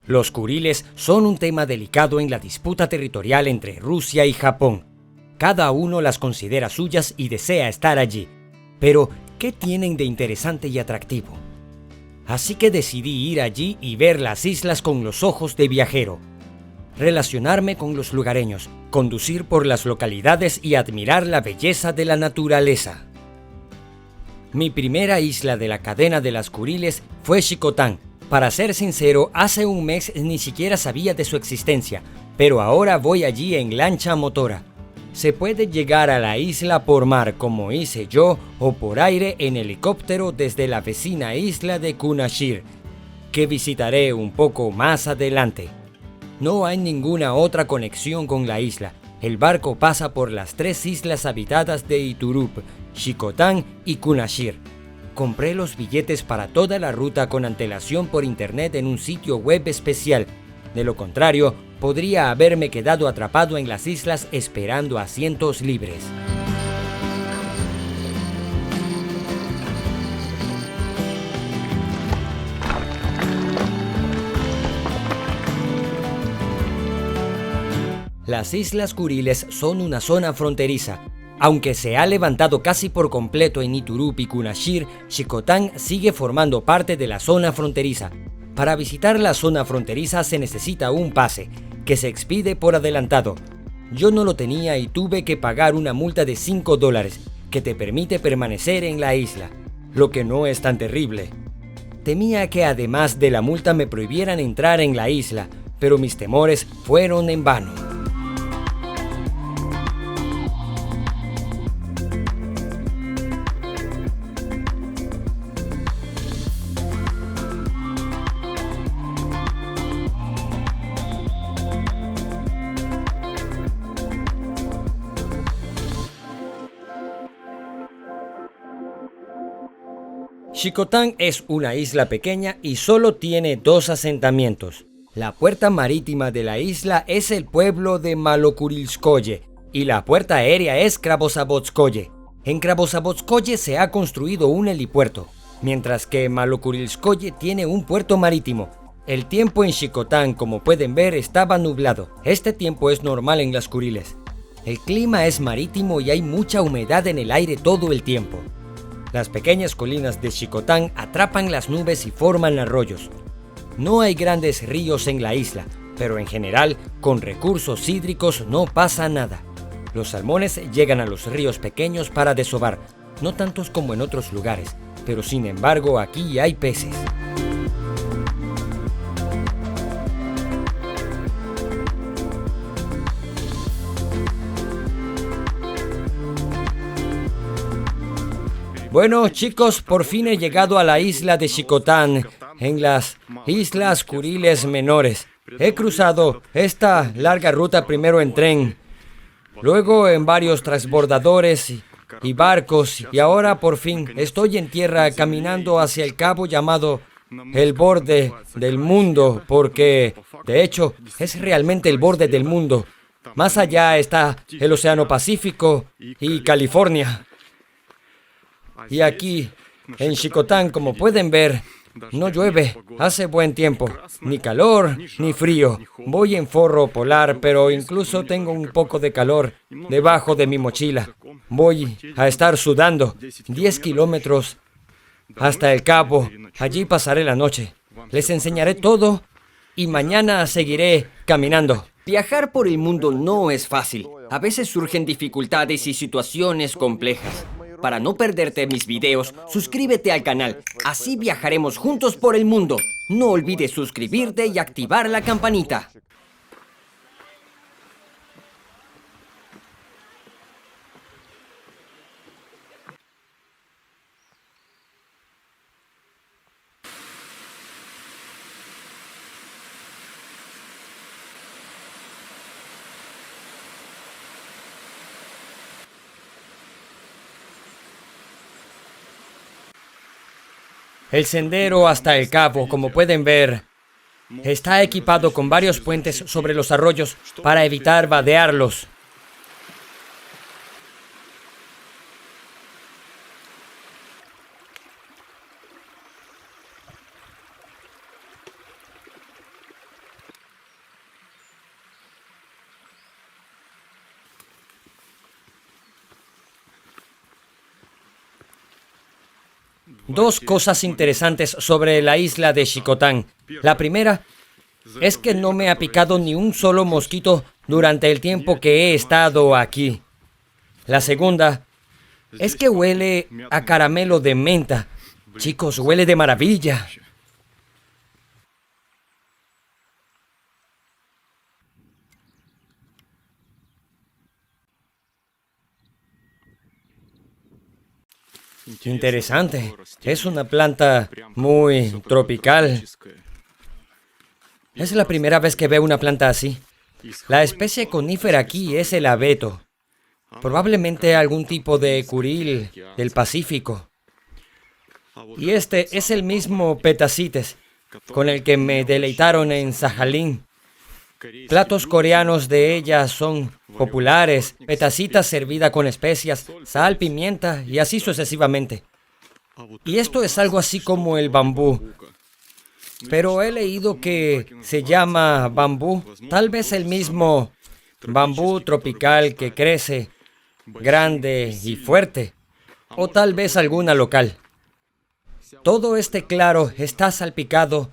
Los Kuriles son un tema delicado en la disputa territorial entre Rusia y Japón. Cada uno las considera suyas y desea estar allí. Pero, ¿qué tienen de interesante y atractivo? Así que decidí ir allí y ver las islas con los ojos de viajero. Relacionarme con los lugareños, conducir por las localidades y admirar la belleza de la naturaleza. Mi primera isla de la cadena de las Kuriles fue Shikotan. Para ser sincero, hace un mes ni siquiera sabía de su existencia, pero ahora voy allí en lancha motora. Se puede llegar a la isla por mar como hice yo o por aire en helicóptero desde la vecina isla de Kunashir, que visitaré un poco más adelante. No hay ninguna otra conexión con la isla. El barco pasa por las 3 islas habitadas de Iturup, Shikotan y Kunashir. Compré los billetes para toda la ruta con antelación por internet en un sitio web especial. De lo contrario, podría haberme quedado atrapado en las islas esperando asientos libres. Las Islas Kuriles son una zona fronteriza. Aunque se ha levantado casi por completo en Iturup y Kunashir, Shikotan sigue formando parte de la zona fronteriza. Para visitar la zona fronteriza se necesita un pase, que se expide por adelantado. Yo no lo tenía y tuve que pagar una multa de $5, que te permite permanecer en la isla, lo que no es tan terrible. Temía que además de la multa me prohibieran entrar en la isla, pero mis temores fueron en vano. Shikotan es una isla pequeña y solo tiene 2 asentamientos. La puerta marítima de la isla es el pueblo de Malokurilskoye y la puerta aérea es Krabozavotskoye. En Krabozavotskoye se ha construido un helipuerto, mientras que Malokurilskoye tiene un puerto marítimo. El tiempo en Shikotan, como pueden ver, estaba nublado. Este tiempo es normal en las Kuriles. El clima es marítimo y hay mucha humedad en el aire todo el tiempo. Las pequeñas colinas de Shikotan atrapan las nubes y forman arroyos. No hay grandes ríos en la isla, pero en general, con recursos hídricos no pasa nada. Los salmones llegan a los ríos pequeños para desovar, no tantos como en otros lugares, pero sin embargo aquí hay peces. Bueno, chicos, por fin he llegado a la isla de Shikotan, en las Islas Kuriles Menores. He cruzado esta larga ruta primero en tren, luego en varios transbordadores y barcos, y ahora por fin estoy en tierra caminando hacia el cabo llamado el borde del mundo, porque, de hecho, es realmente el borde del mundo. Más allá está el Océano Pacífico y California. Y aquí, en Shikotan, como pueden ver, no llueve, hace buen tiempo, ni calor ni frío. Voy en forro polar, pero incluso tengo un poco de calor debajo de mi mochila. Voy a estar sudando 10 kilómetros hasta el cabo. Allí pasaré la noche. Les enseñaré todo y mañana seguiré caminando. Viajar por el mundo no es fácil. A veces surgen dificultades y situaciones complejas. Para no perderte mis videos, suscríbete al canal. Así viajaremos juntos por el mundo. No olvides suscribirte y activar la campanita. El sendero hasta el cabo, como pueden ver, está equipado con varios puentes sobre los arroyos para evitar vadearlos. dos cosas interesantes sobre la isla de Xicotán. La primera es que no me ha picado ni un solo mosquito durante el tiempo que he estado aquí. La segunda es que huele a caramelo de menta. Chicos, huele de maravilla. Interesante. Es una planta muy tropical. Es la primera vez que veo una planta así. La especie conífera aquí es el abeto. Probablemente algún tipo de curil del Pacífico. Y este es el mismo Petacites con el que me deleitaron en Sajalín. Platos coreanos de ella son populares, petacita servida con especias, sal, pimienta y así sucesivamente. Y esto es algo así como el bambú. Pero he leído que se llama bambú, tal vez el mismo bambú tropical que crece grande y fuerte, o tal vez alguna local. Todo este claro está salpicado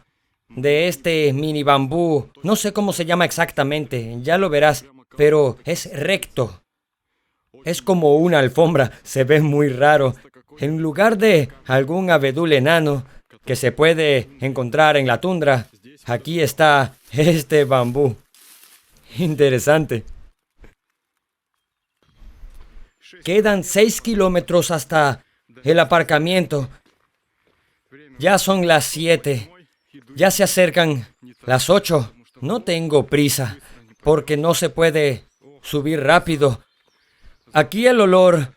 de este mini bambú, no sé cómo se llama exactamente, ya lo verás, pero es recto. Es como una alfombra, se ve muy raro. En lugar de algún abedul enano que se puede encontrar en la tundra, aquí está este bambú. Interesante. Quedan 6 kilómetros hasta el aparcamiento. Ya son las 7. Ya se acercan las 8. No tengo prisa, porque no se puede subir rápido. Aquí el olor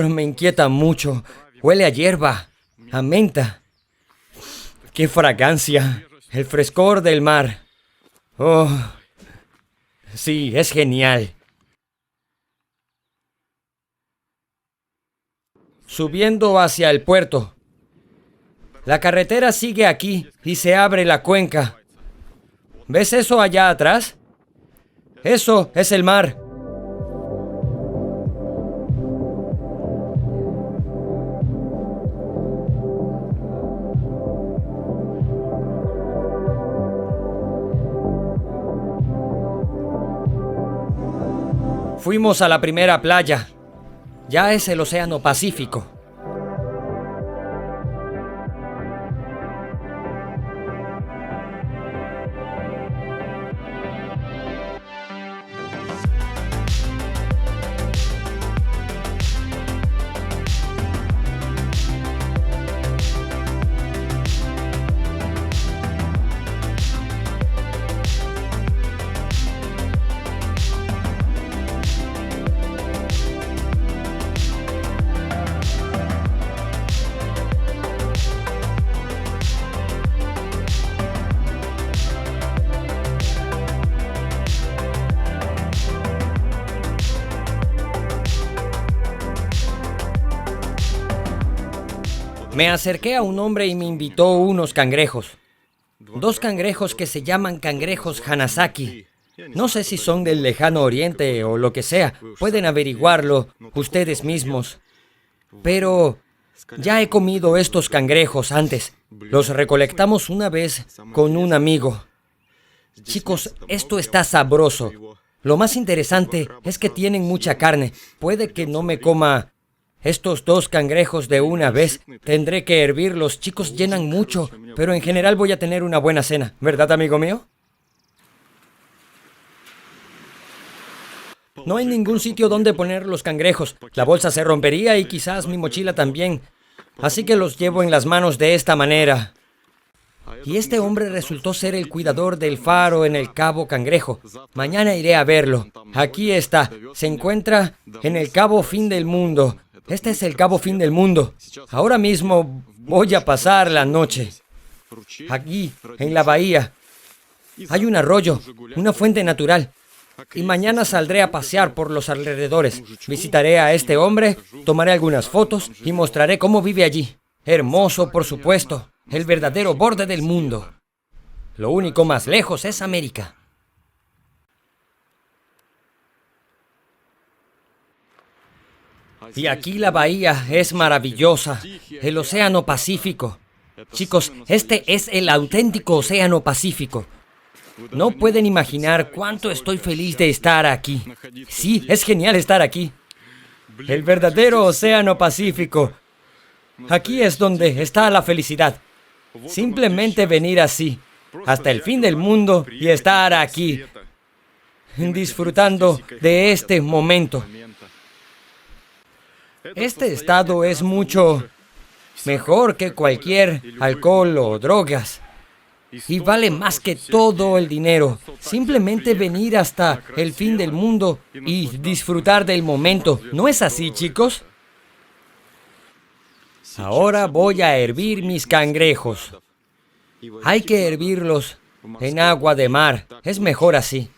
me inquieta mucho. Huele a hierba, a menta. ¡Qué fragancia! El frescor del mar. Oh, sí, es genial. Subiendo hacia el puerto. La carretera sigue aquí y se abre la cuenca. ¿Ves eso allá atrás? Eso es el mar. Fuimos a la primera playa. Ya es el Océano Pacífico. Me acerqué a un hombre y me invitó unos cangrejos. 2 cangrejos que se llaman cangrejos Hanasaki. No sé si son del lejano oriente o lo que sea. Pueden averiguarlo ustedes mismos. Pero ya he comido estos cangrejos antes. Los recolectamos una vez con un amigo. Chicos, esto está sabroso. Lo más interesante es que tienen mucha carne. Puede que no me coma estos 2 cangrejos de una vez. Tendré que hervirlos. Chicos, llenan mucho, pero en general voy a tener una buena cena. ¿Verdad, amigo mío? No hay ningún sitio donde poner los cangrejos. La bolsa se rompería y quizás mi mochila también. Así que los llevo en las manos de esta manera. Y este hombre resultó ser el cuidador del faro en el Cabo Cangrejo. Mañana iré a verlo. Aquí está. Se encuentra en el Cabo Fin del Mundo. Este es el Cabo Fin del Mundo. Ahora mismo voy a pasar la noche. Aquí, en la bahía, hay un arroyo, una fuente natural. Y mañana saldré a pasear por los alrededores. Visitaré a este hombre, tomaré algunas fotos y mostraré cómo vive allí. Hermoso, por supuesto. El verdadero borde del mundo. Lo único más lejos es América. Y aquí la bahía es maravillosa, el Océano Pacífico. Chicos, este es el auténtico Océano Pacífico. No pueden imaginar cuánto estoy feliz de estar aquí. Sí, es genial estar aquí. El verdadero Océano Pacífico. Aquí es donde está la felicidad. Simplemente venir así, hasta el fin del mundo y estar aquí, disfrutando de este momento. Este estado es mucho mejor que cualquier alcohol o drogas. Y vale más que todo el dinero. Simplemente venir hasta el fin del mundo y disfrutar del momento. ¿No es así, chicos? Ahora voy a hervir mis cangrejos. Hay que hervirlos en agua de mar. Es mejor así.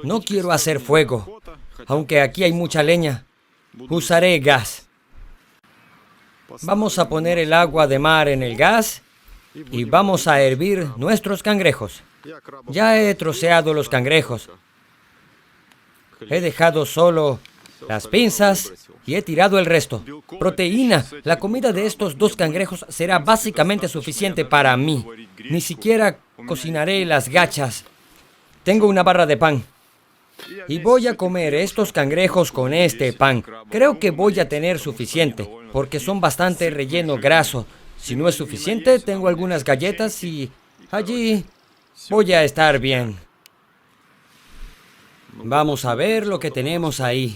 No quiero hacer fuego. Aunque aquí hay mucha leña, usaré gas. Vamos a poner el agua de mar en el gas y vamos a hervir nuestros cangrejos. Ya he troceado los cangrejos. He dejado solo las pinzas y he tirado el resto. Proteína. La comida de estos 2 cangrejos será básicamente suficiente para mí. Ni siquiera cocinaré las gachas. Tengo una barra de pan. Y voy a comer estos cangrejos con este pan. Creo que voy a tener suficiente, porque son bastante relleno graso. Si no es suficiente, tengo algunas galletas y allí voy a estar bien. Vamos a ver lo que tenemos ahí.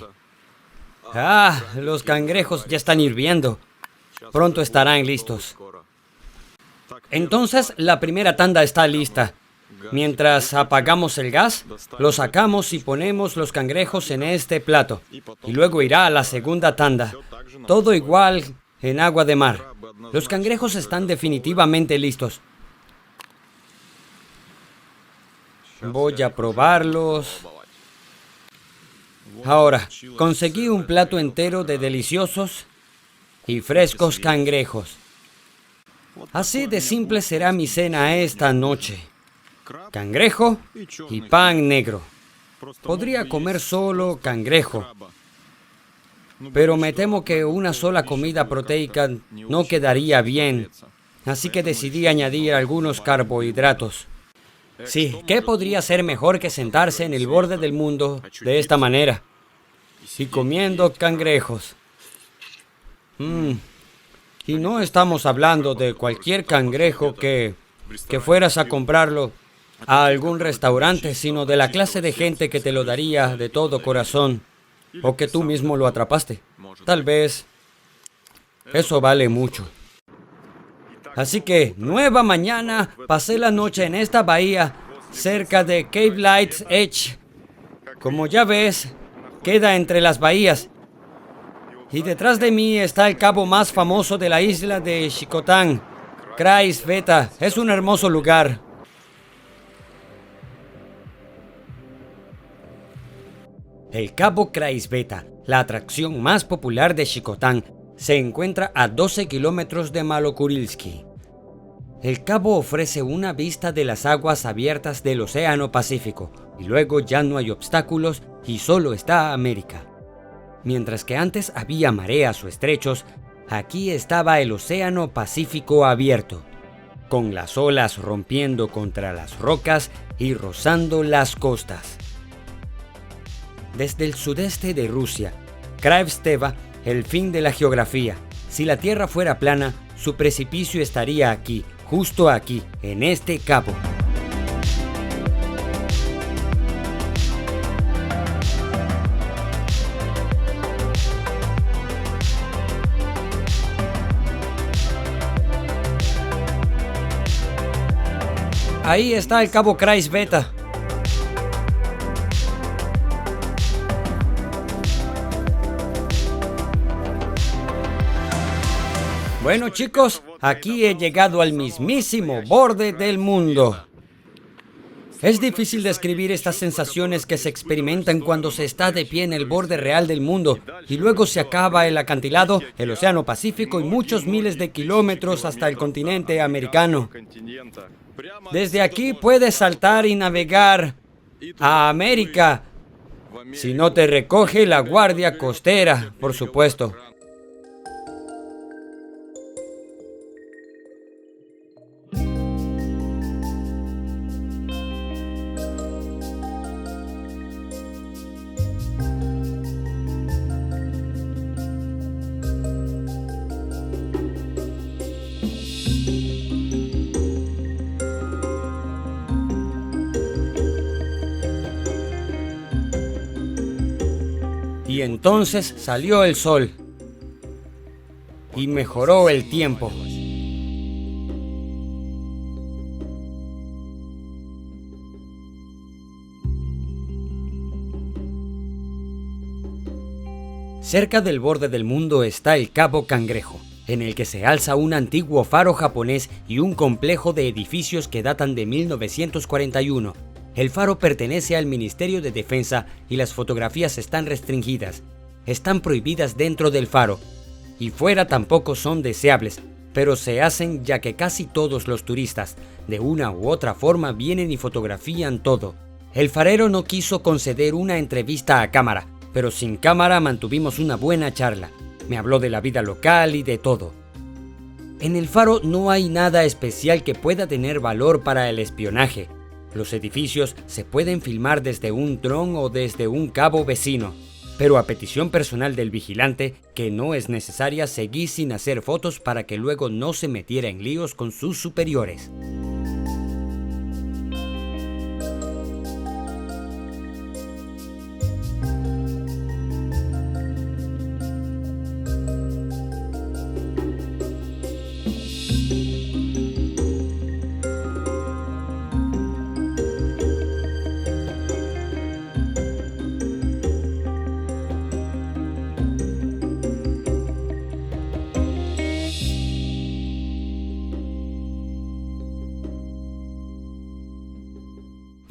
Ah, los cangrejos ya están hirviendo. Pronto estarán listos. Entonces, la primera tanda está lista. Mientras apagamos el gas, lo sacamos y ponemos los cangrejos en este plato. Y luego irá a la segunda tanda. Todo igual en agua de mar. Los cangrejos están definitivamente listos. Voy a probarlos. Ahora, conseguí un plato entero de deliciosos y frescos cangrejos. Así de simple será mi cena esta noche. Cangrejo y pan negro. Podría comer solo cangrejo, pero me temo que una sola comida proteica no quedaría bien, así que decidí añadir algunos carbohidratos. Sí, ¿qué podría ser mejor que sentarse en el borde del mundo de esta manera? Y comiendo cangrejos. Y no estamos hablando de cualquier cangrejo que fueras a comprarlo a algún restaurante, sino de la clase de gente que te lo daría de todo corazón, o que tú mismo lo atrapaste. Tal vez eso vale mucho. Así que, nueva mañana, pasé la noche en esta bahía, cerca de Cape Light's Edge. Como ya ves, queda entre las bahías. Y detrás de mí está el cabo más famoso de la isla de Xicotán, Craig's-Beta. Es un hermoso lugar. El cabo Craig's-Beta, la atracción más popular de Xicotán, se encuentra a 12 kilómetros de Malokurilsk. El cabo ofrece una vista de las aguas abiertas del Océano Pacífico, y luego ya no hay obstáculos y solo está América. Mientras que antes había mareas o estrechos, aquí estaba el Océano Pacífico abierto, con las olas rompiendo contra las rocas y rozando las costas. Desde el sudeste de Rusia, Kraevsteva, el fin de la geografía. Si la Tierra fuera plana, su precipicio estaría aquí, justo aquí, en este cabo. Ahí está el cabo Craig's-Beta. Bueno, chicos, aquí he llegado al mismísimo borde del mundo. Es difícil describir estas sensaciones que se experimentan cuando se está de pie en el borde real del mundo y luego se acaba el acantilado, el Océano Pacífico y muchos miles de kilómetros hasta el continente americano. Desde aquí puedes saltar y navegar a América, si no te recoge la Guardia Costera, por supuesto. Y entonces salió el sol y mejoró el tiempo. Cerca del borde del mundo está el Cabo Cangrejo, en el que se alza un antiguo faro japonés y un complejo de edificios que datan de 1941. El faro pertenece al Ministerio de Defensa y las fotografías están restringidas. Están prohibidas dentro del faro, y fuera tampoco son deseables, pero se hacen ya que casi todos los turistas, de una u otra forma, vienen y fotografían todo. El farero no quiso conceder una entrevista a cámara, pero sin cámara mantuvimos una buena charla. Me habló de la vida local y de todo. En el faro no hay nada especial que pueda tener valor para el espionaje. Los edificios se pueden filmar desde un dron o desde un cabo vecino, pero a petición personal del vigilante, que no es necesaria, seguí sin hacer fotos para que luego no se metiera en líos con sus superiores.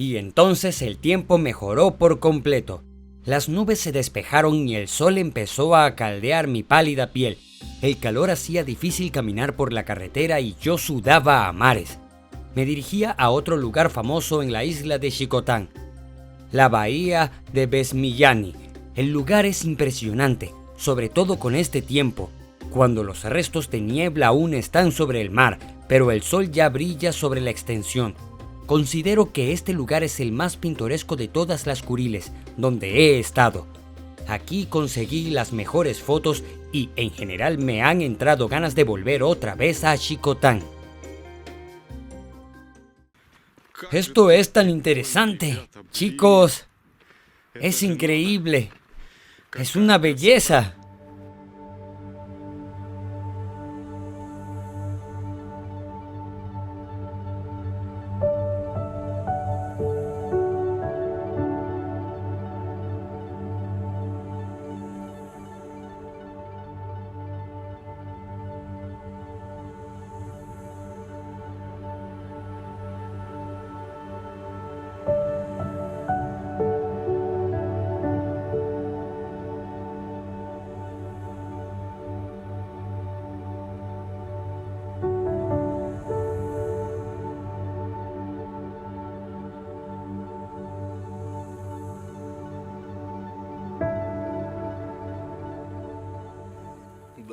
Y entonces el tiempo mejoró por completo. Las nubes se despejaron y el sol empezó a caldear mi pálida piel. El calor hacía difícil caminar por la carretera y yo sudaba a mares. Me dirigía a otro lugar famoso en la isla de Shikotan, la bahía de Vesmillani. El lugar es impresionante, sobre todo con este tiempo, cuando los restos de niebla aún están sobre el mar, pero el sol ya brilla sobre la extensión. Considero que este lugar es el más pintoresco de todas las Kuriles donde he estado. Aquí conseguí las mejores fotos y en general me han entrado ganas de volver otra vez a Shikotan. Esto es tan interesante, chicos. Es increíble. Es una belleza.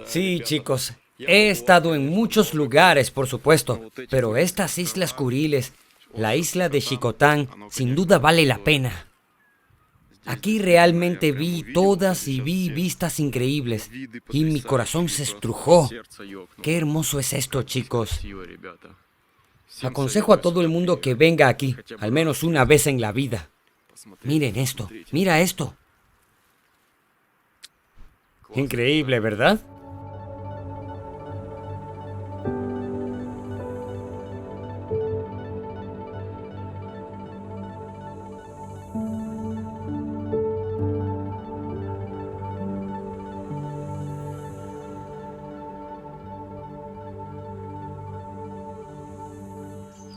Sí, chicos, he estado en muchos lugares, por supuesto, pero estas islas Kuriles, la isla de Shikotan, sin duda vale la pena. Aquí realmente vi todas y vi vistas increíbles, y mi corazón se estrujó. Qué hermoso es esto, chicos. Aconsejo a todo el mundo que venga aquí, al menos una vez en la vida. Miren esto, mira esto. Increíble, ¿verdad?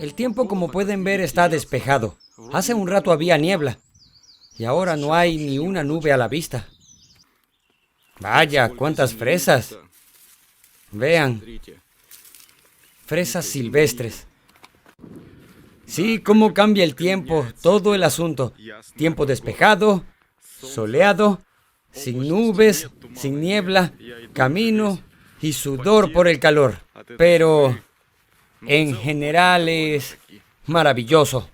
El tiempo, como pueden ver, está despejado. Hace un rato había niebla y ahora no hay ni una nube a la vista. Vaya, cuántas fresas. Vean. Fresas silvestres. Sí, cómo cambia el tiempo, todo el asunto. Tiempo despejado, soleado, sin nubes, sin niebla, camino y sudor por el calor. Pero en general es maravilloso.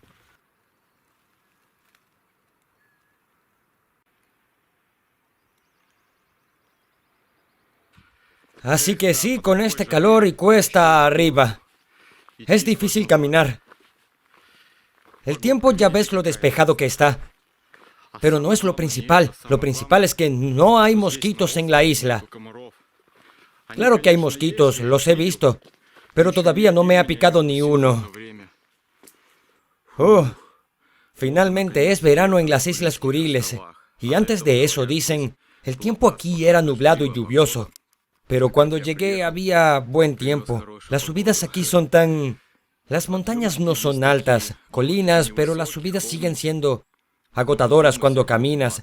Así que sí, con este calor y cuesta arriba, es difícil caminar. El tiempo ya ves lo despejado que está. Pero no es lo principal. Lo principal es que no hay mosquitos en la isla. Claro que hay mosquitos, los he visto, pero todavía no me ha picado ni uno. Finalmente es verano en las Islas Kuriles. Y antes de eso dicen, el tiempo aquí era nublado y lluvioso. Pero cuando llegué había buen tiempo. Las subidas aquí son tan... Las montañas no son altas, colinas, pero las subidas siguen siendo agotadoras cuando caminas.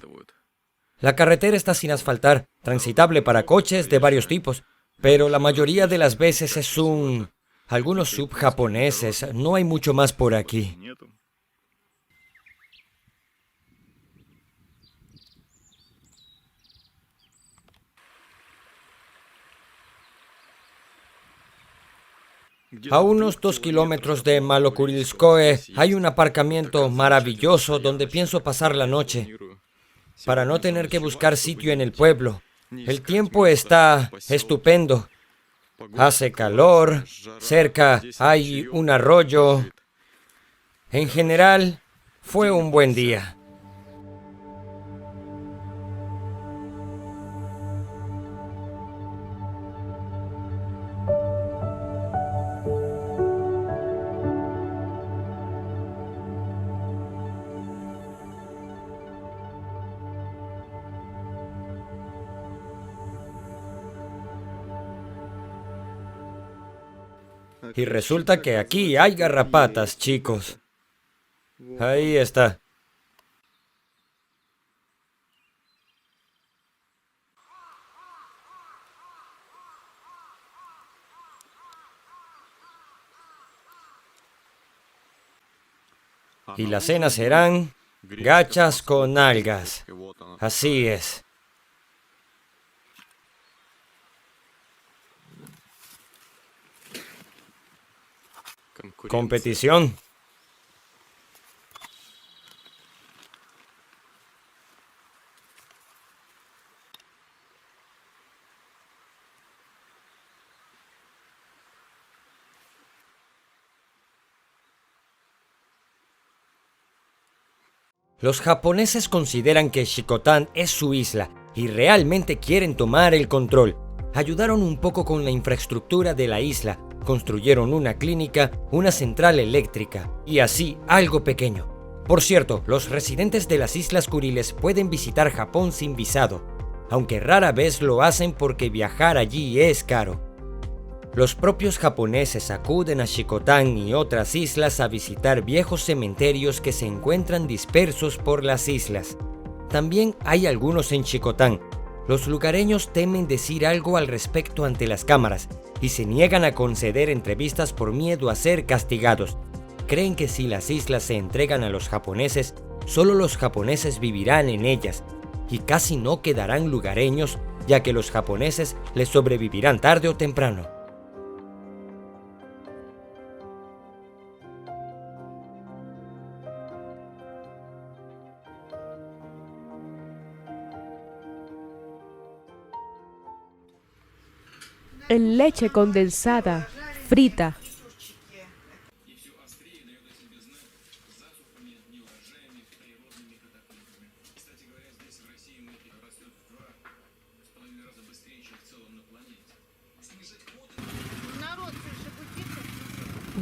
La carretera está sin asfaltar, transitable para coches de varios tipos, pero la mayoría de las veces es algunos subjaponeses, no hay mucho más por aquí. A unos 2 kilómetros de Malokurilskoe hay un aparcamiento maravilloso donde pienso pasar la noche, para no tener que buscar sitio en el pueblo. El tiempo está estupendo. Hace calor, cerca hay un arroyo. En general, fue un buen día. Y resulta que aquí hay garrapatas, chicos. Ahí está. Y la cena serán gachas con algas. Así es. Competición. Los japoneses consideran que Shikotan es su isla y realmente quieren tomar el control. Ayudaron un poco con la infraestructura de la isla, construyeron una clínica, una central eléctrica y así algo pequeño. Por cierto, los residentes de las Islas Kuriles pueden visitar Japón sin visado, aunque rara vez lo hacen porque viajar allí es caro. Los propios japoneses acuden a Shikotan y otras islas a visitar viejos cementerios que se encuentran dispersos por las islas. También hay algunos en Shikotan. Los lugareños temen decir algo al respecto ante las cámaras y se niegan a conceder entrevistas por miedo a ser castigados. Creen que si las islas se entregan a los japoneses, solo los japoneses vivirán en ellas y casi no quedarán lugareños, ya que los japoneses les sobrevivirán tarde o temprano. En leche condensada, frita.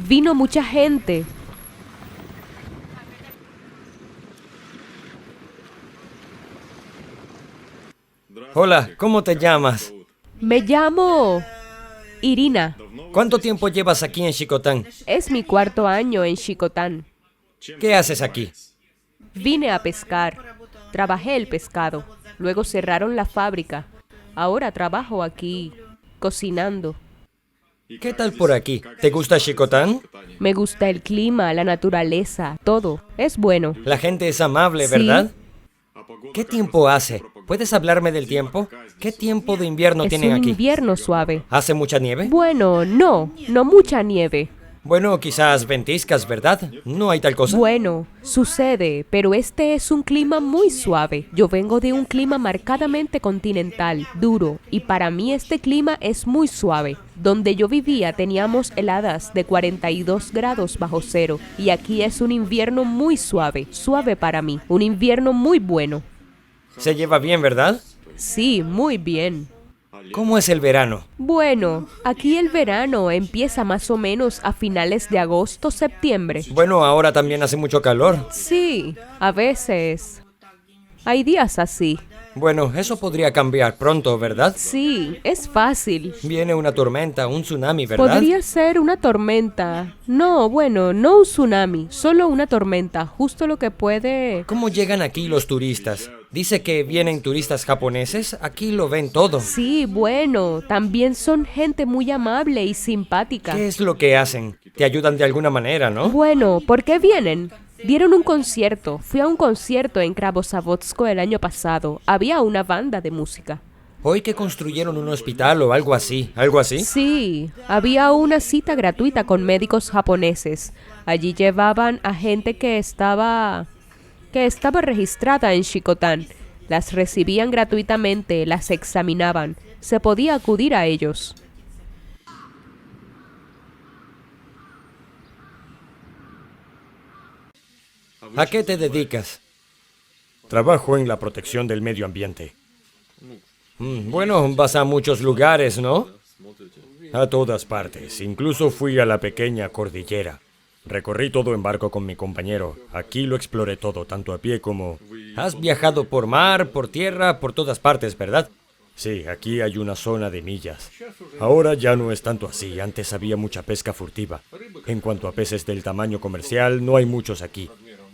Vino mucha gente. Hola, ¿cómo te llamas? Me llamo Irina. ¿Cuánto tiempo llevas aquí en Shikotan? Es mi 4º año en Shikotan. ¿Qué haces aquí? Vine a pescar. Trabajé el pescado. Luego cerraron la fábrica. Ahora trabajo aquí, cocinando. ¿Qué tal por aquí? ¿Te gusta Shikotan? Me gusta el clima, la naturaleza, todo. Es bueno. La gente es amable, Sí. ¿verdad? ¿Qué tiempo hace? ¿Puedes hablarme del tiempo? ¿Qué tiempo de invierno Es tienen un aquí? invierno suave. ¿Hace mucha nieve? Bueno, no mucha nieve. Bueno, quizás ventiscas, ¿verdad? ¿No hay tal cosa? Bueno, sucede, pero este es un clima muy suave. Yo vengo de un clima marcadamente continental, duro, y para mí este clima es muy suave. Donde yo vivía teníamos heladas de 42 grados bajo cero, y aquí es un invierno muy suave, suave para mí, un invierno muy bueno. Se lleva bien, ¿verdad? Sí, muy bien. ¿Cómo es el verano? Bueno, aquí el verano empieza más o menos a finales de agosto, septiembre. Bueno, ahora también hace mucho calor. Sí, a veces. Hay días así. Bueno, eso podría cambiar pronto, ¿verdad? Sí, es fácil. Viene una tormenta, un tsunami, ¿verdad? Podría ser una tormenta. No, bueno, no un tsunami, solo una tormenta, justo lo que puede... ¿Cómo llegan aquí los turistas? Dice que vienen turistas japoneses, aquí lo ven todo. Sí, bueno, también son gente muy amable y simpática. ¿Qué es lo que hacen? Te ayudan de alguna manera, ¿no? Bueno, ¿por qué vienen? Dieron un concierto. Fui a un concierto en Kravozavodsk el año pasado. Había una banda de música. Hoy que construyeron un hospital o algo así. ¿Algo así? Sí, había una cita gratuita con médicos japoneses. Allí llevaban a gente que estaba registrada en Shikotan. Las recibían gratuitamente, las examinaban. Se podía acudir a ellos. ¿A qué te dedicas? Trabajo en la protección del medio ambiente. Bueno, vas a muchos lugares, ¿no? A todas partes. Incluso fui a la pequeña cordillera. Recorrí todo en barco con mi compañero. Aquí lo exploré todo, tanto a pie como... Has viajado por mar, por tierra, por todas partes, ¿verdad? Sí, aquí hay una zona de millas. Ahora ya no es tanto así. Antes había mucha pesca furtiva. En cuanto a peces del tamaño comercial, no hay muchos aquí.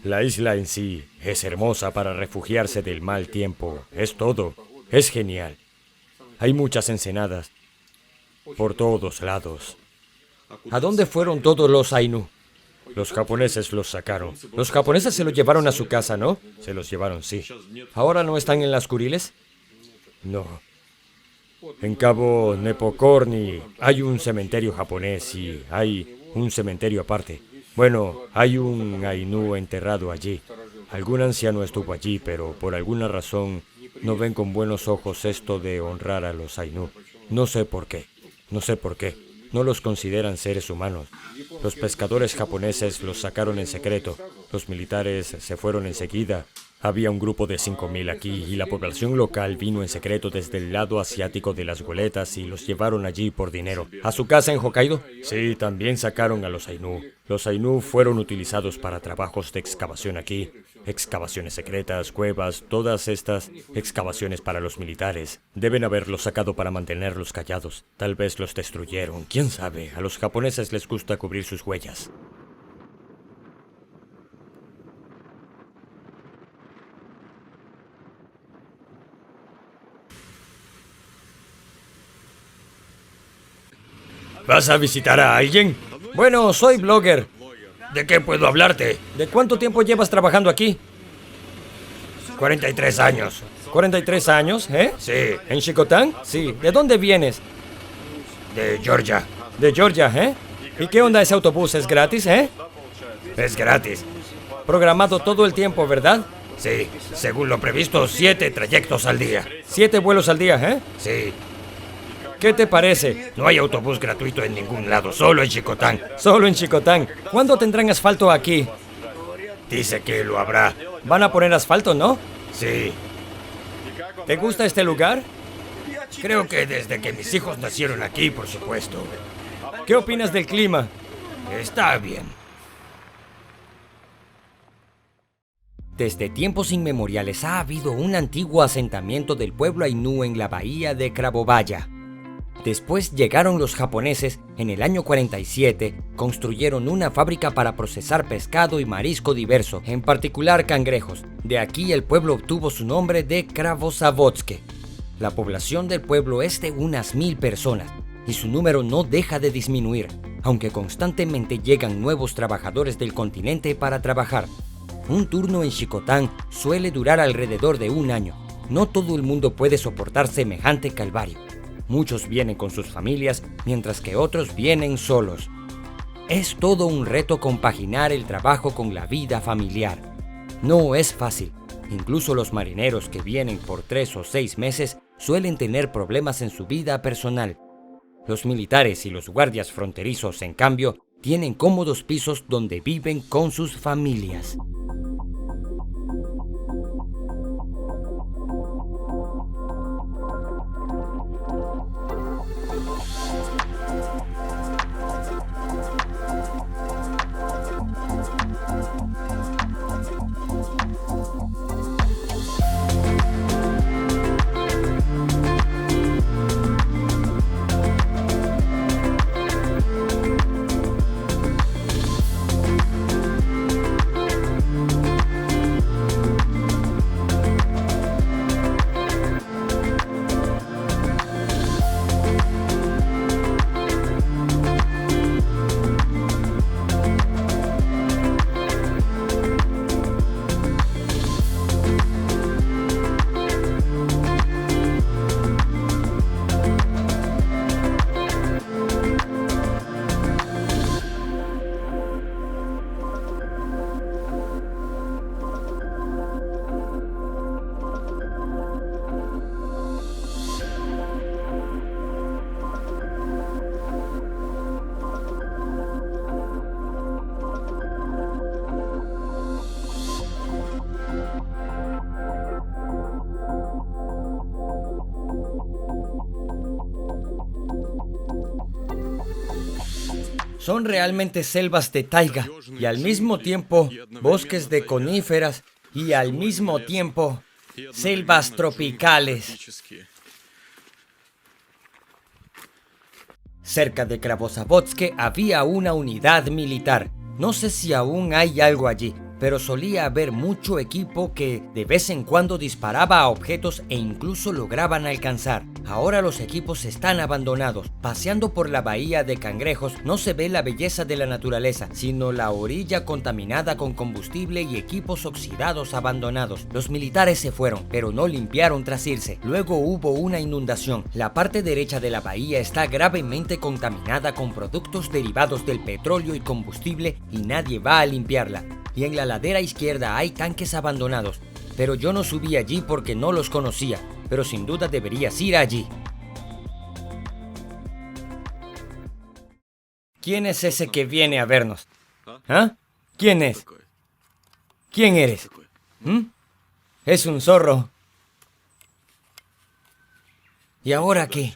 La isla en sí es hermosa para refugiarse del mal tiempo. Es todo. Es genial. Hay muchas ensenadas. Por todos lados. ¿A dónde fueron todos los Ainu? Los japoneses los sacaron. Los japoneses se los llevaron a su casa, ¿no? Se los llevaron, sí. ¿Ahora no están en las Kuriles? No. En Cabo Nepokorny hay un cementerio japonés y hay un cementerio aparte. Bueno, hay un Ainu enterrado allí. Algún anciano estuvo allí, pero por alguna razón no ven con buenos ojos esto de honrar a los Ainu. No sé por qué. No sé por qué. No los consideran seres humanos. Los pescadores japoneses los sacaron en secreto. Los militares se fueron enseguida. Había un grupo de 5.000 aquí y la población local vino en secreto desde el lado asiático de las goletas y los llevaron allí por dinero. ¿A su casa en Hokkaido? Sí, también sacaron a los Ainu. Los Ainu fueron utilizados para trabajos de excavación aquí. Excavaciones secretas, cuevas, todas estas excavaciones para los militares. Deben haberlos sacado para mantenerlos callados. Tal vez los destruyeron. ¿Quién sabe? A los japoneses les gusta cubrir sus huellas. ¿Vas a visitar a alguien? Bueno, soy blogger. ¿De qué puedo hablarte? ¿De cuánto tiempo llevas trabajando aquí? 43 años. ¿43 años, eh? Sí. ¿En Shikotan? Sí. ¿De dónde vienes? De Georgia. ¿De Georgia, eh? ¿Y qué onda ese autobús? ¿Es gratis, eh? Es gratis. Programado todo el tiempo, ¿verdad? Sí. Según lo previsto, 7 trayectos al día. 7 vuelos al día, ¿eh? Sí. ¿Qué te parece? No hay autobús gratuito en ningún lado, solo en Shikotan. Solo en Shikotan. ¿Cuándo tendrán asfalto aquí? Dice que lo habrá. ¿Van a poner asfalto, no? Sí. ¿Te gusta este lugar? Creo que desde que mis hijos nacieron aquí, por supuesto. ¿Qué opinas del clima? Está bien. Desde tiempos inmemoriales ha habido un antiguo asentamiento del pueblo Ainu en la bahía de Krabovaya. Después llegaron los japoneses en el año 47, construyeron una fábrica para procesar pescado y marisco diverso, en particular cangrejos. De aquí el pueblo obtuvo su nombre de Kravozavodsk. La población del pueblo es de unas 1000 personas y su número no deja de disminuir, aunque constantemente llegan nuevos trabajadores del continente para trabajar. Un turno en Shikotan suele durar alrededor de un año. No todo el mundo puede soportar semejante calvario. Muchos vienen con sus familias, mientras que otros vienen solos. Es todo un reto compaginar el trabajo con la vida familiar. No es fácil. Incluso los marineros que vienen por 3 o 6 meses suelen tener problemas en su vida personal. Los militares y los guardias fronterizos, en cambio, tienen cómodos pisos donde viven con sus familias. Son realmente selvas de taiga y al mismo tiempo bosques de coníferas y al mismo tiempo selvas tropicales. Cerca de Kravozavodsk había una unidad militar. No sé si aún hay algo allí, pero solía haber mucho equipo que de vez en cuando disparaba a objetos e incluso lograban alcanzar. Ahora los equipos están abandonados. Paseando por la bahía de Cangrejos no se ve la belleza de la naturaleza, sino la orilla contaminada con combustible y equipos oxidados abandonados. Los militares se fueron, pero no limpiaron tras irse. Luego hubo una inundación. La parte derecha de la bahía está gravemente contaminada con productos derivados del petróleo y combustible y nadie va a limpiarla. Y en la ladera izquierda hay tanques abandonados, pero yo no subí allí porque no los conocía, pero sin duda deberías ir allí. ¿Quién es ese que viene a vernos? ¿Ah? ¿Quién es? ¿Quién eres? ¿Mm? Es un zorro. ¿Y ahora qué?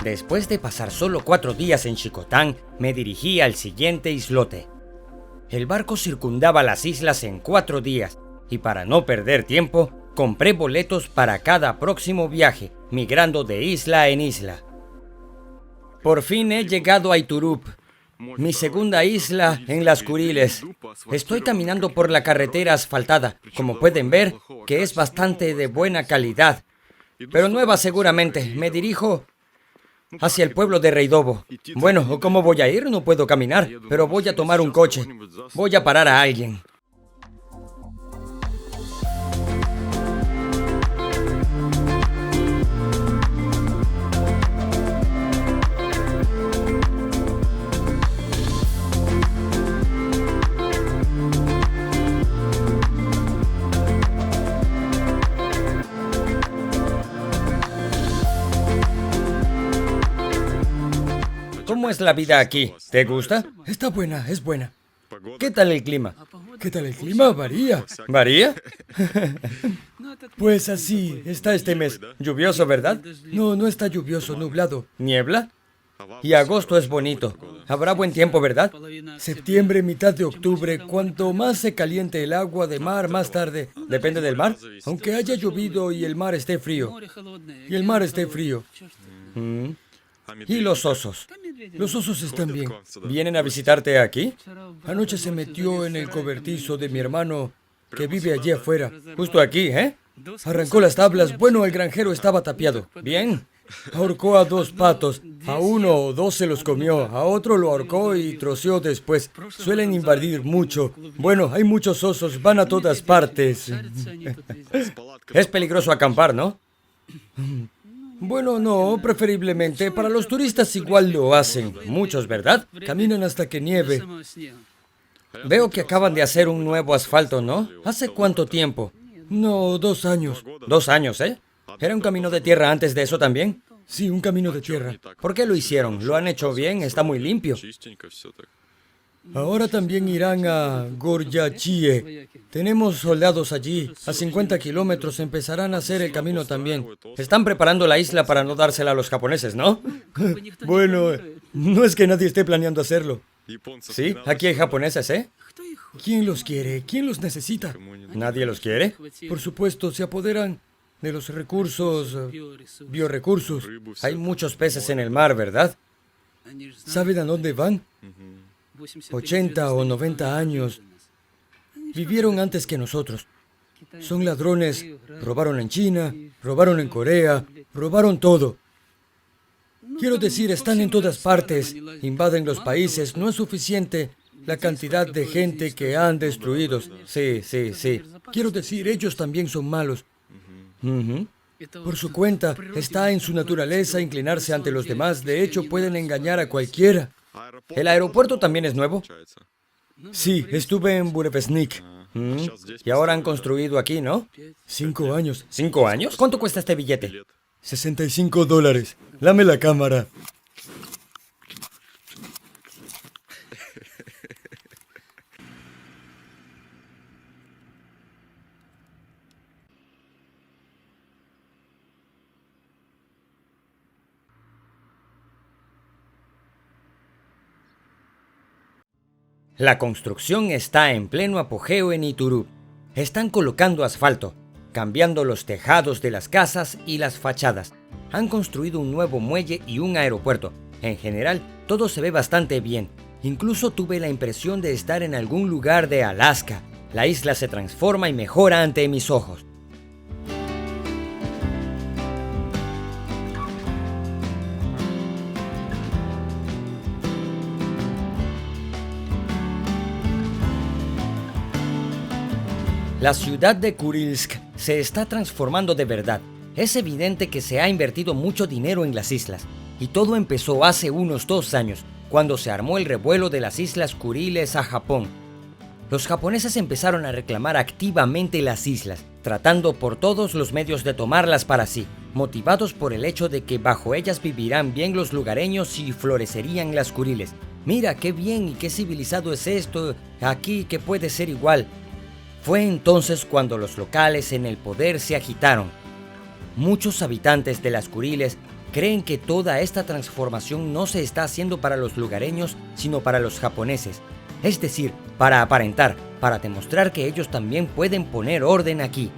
Después de pasar solo 4 días en Chicotán, me dirigí al siguiente islote. El barco circundaba las islas en 4 días, y para no perder tiempo, compré boletos para cada próximo viaje, migrando de isla en isla. Por fin he llegado a Iturup, mi segunda isla en las Kuriles. Estoy caminando por la carretera asfaltada, como pueden ver, que es bastante de buena calidad, pero nueva seguramente. Me dirijo hacia el pueblo de Reidovo. Bueno, ¿cómo voy a ir? No puedo caminar, pero voy a tomar un coche. Voy a parar a alguien. ¿Cómo es la vida aquí? ¿Te gusta? Está buena, es buena. ¿Qué tal el clima? ¿Qué tal el clima? Varía. ¿Varía? Pues así está este mes. Lluvioso, ¿verdad? No, no está lluvioso, nublado. ¿Niebla? Y agosto es bonito. Habrá buen tiempo, ¿verdad? Septiembre, mitad de octubre, cuanto más se caliente el agua de mar, más tarde. Depende del mar. Aunque haya llovido y el mar esté frío. Y el mar esté frío. Mm. ¿Y los osos? Los osos están bien. ¿Vienen a visitarte aquí? Anoche se metió en el cobertizo de mi hermano que vive allí afuera. Justo aquí, ¿eh? Arrancó las tablas. Bueno, el granjero estaba tapiado. Bien. Ahorcó a 2 patos. A 1 o 2 se los comió. A otro lo ahorcó y troceó después. Suelen invadir mucho. Bueno, hay muchos osos. Van a todas partes. Es peligroso acampar, ¿no? Bueno, no, preferiblemente. Para los turistas igual lo hacen. Muchos, ¿verdad? Caminan hasta que nieve. Veo que acaban de hacer un nuevo asfalto, ¿no? ¿Hace cuánto tiempo? No, 2 años. 2 años, ¿eh? ¿Era un camino de tierra antes de eso también? Sí, un camino de tierra. ¿Por qué lo hicieron? ¿Lo han hecho bien? Está muy limpio. Ahora también irán a Goryachie. Tenemos soldados allí. A 50 kilómetros empezarán a hacer el camino también. Están preparando la isla para no dársela a los japoneses, ¿no? Bueno, no es que nadie esté planeando hacerlo. Sí, aquí hay japoneses, ¿eh? ¿Quién los quiere? ¿Quién los necesita? ¿Nadie los quiere? Por supuesto, se apoderan de los recursos, biorecursos. Hay muchos peces en el mar, ¿verdad? ¿Saben a dónde van? 80 o 90 años. Vivieron antes que nosotros. Son ladrones, robaron en China, robaron en Corea, robaron todo. Quiero decir, están en todas partes, invaden los países, no es suficiente la cantidad de gente que han destruido. Sí. Quiero decir, ellos también son malos. Por su cuenta, está en su naturaleza inclinarse ante los demás. De hecho, pueden engañar a cualquiera. ¿El aeropuerto también es nuevo? Sí, estuve en Burevestnik. Y ahora han construido aquí, ¿no? 5 años. ¿5 años? ¿Cuánto cuesta este billete? $65. Dame la cámara. La construcción está en pleno apogeo en Iturup. Están colocando asfalto, cambiando los tejados de las casas y las fachadas. Han construido un nuevo muelle y un aeropuerto. En general, todo se ve bastante bien. Incluso tuve la impresión de estar en algún lugar de Alaska. La isla se transforma y mejora ante mis ojos. La ciudad de Kurilsk se está transformando de verdad. Es evidente que se ha invertido mucho dinero en las islas. Y todo empezó hace unos 2 años, cuando se armó el revuelo de las islas Kuriles a Japón. Los japoneses empezaron a reclamar activamente las islas, tratando por todos los medios de tomarlas para sí, motivados por el hecho de que bajo ellas vivirán bien los lugareños y florecerían las Kuriles. Mira qué bien y qué civilizado es esto, aquí que puede ser igual. Fue entonces cuando los locales en el poder se agitaron. Muchos habitantes de las Kuriles creen que toda esta transformación no se está haciendo para los lugareños, sino para los japoneses. Es decir, para aparentar, para demostrar que ellos también pueden poner orden aquí.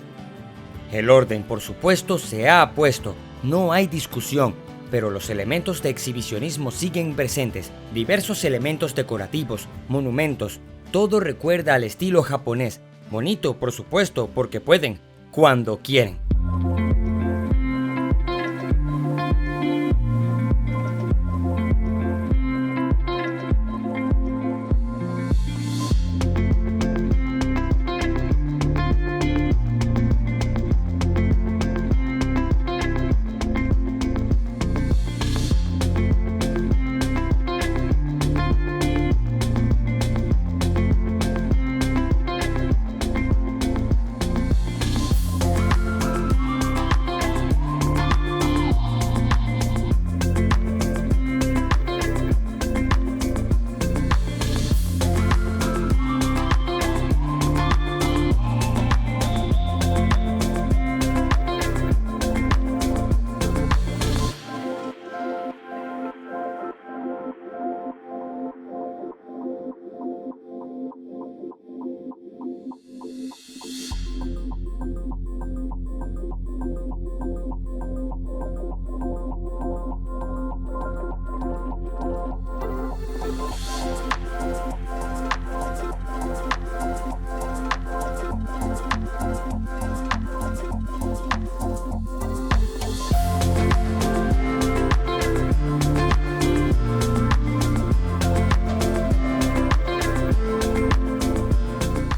El orden, por supuesto, se ha puesto, no hay discusión, pero los elementos de exhibicionismo siguen presentes, diversos elementos decorativos, monumentos, todo recuerda al estilo japonés. Bonito, por supuesto, porque pueden, cuando quieren.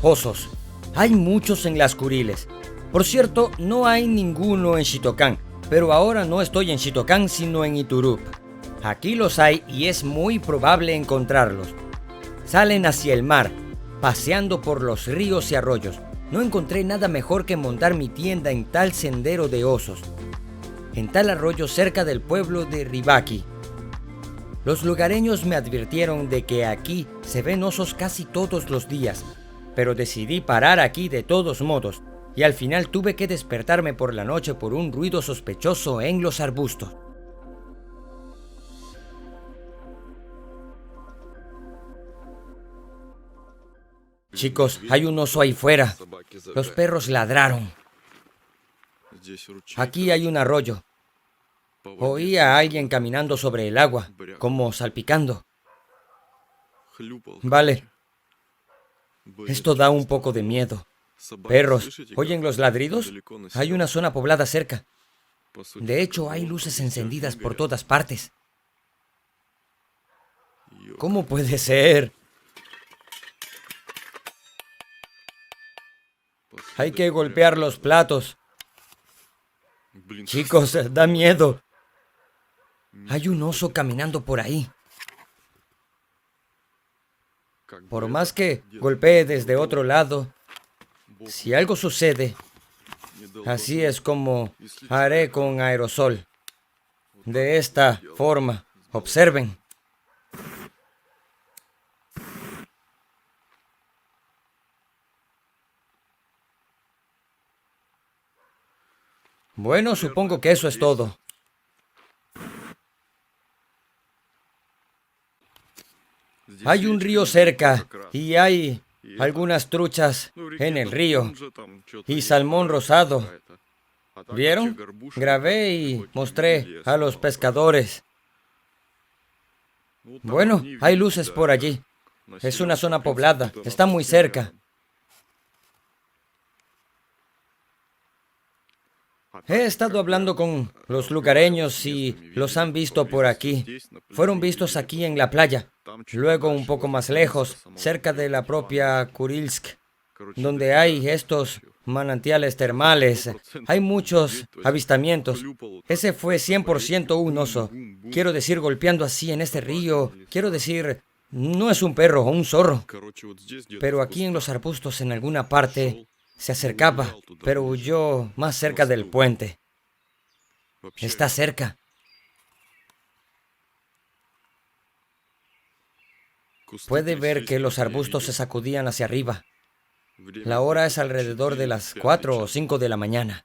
osos. Hay muchos en las Kuriles. Por cierto, no hay ninguno en Xitocán, pero ahora no estoy en Xitocán sino en Iturup. Aquí los hay y es muy probable encontrarlos. Salen hacia el mar, paseando por los ríos y arroyos. No encontré nada mejor que montar mi tienda en tal sendero de osos, en tal arroyo cerca del pueblo de Ribaki. Los lugareños me advirtieron de que aquí se ven osos casi todos los días, pero decidí parar aquí de todos modos, y al final tuve que despertarme por la noche por un ruido sospechoso en los arbustos. Chicos, hay un oso ahí fuera. Los perros ladraron. Aquí hay un arroyo. Oí a alguien caminando sobre el agua, como salpicando. Vale. Esto da un poco de miedo. Perros, ¿oyen los ladridos? Hay una zona poblada cerca. De hecho, hay luces encendidas por todas partes. ¿Cómo puede ser? Hay que golpear los platos. Chicos, da miedo. Hay un oso caminando por ahí. Por más que golpee desde otro lado, si algo sucede, así es como haré con aerosol. De esta forma, observen. Bueno, supongo que eso es todo. Hay un río cerca y hay algunas truchas en el río y salmón rosado. ¿Vieron? Grabé y mostré a los pescadores. Bueno, hay luces por allí. Es una zona poblada, está muy cerca. He estado hablando con los lugareños y los han visto por aquí. Fueron vistos aquí en la playa, luego un poco más lejos, cerca de la propia Kurilsk, donde hay estos manantiales termales. Hay muchos avistamientos. Ese fue 100% un oso. Quiero decir, golpeando así en este río. Quiero decir, no es un perro o un zorro. Pero aquí en los arbustos, en alguna parte, se acercaba, pero huyó más cerca del puente. Está cerca. Puede ver que los arbustos se sacudían hacia arriba. La hora es alrededor de las 4 o 5 de la mañana.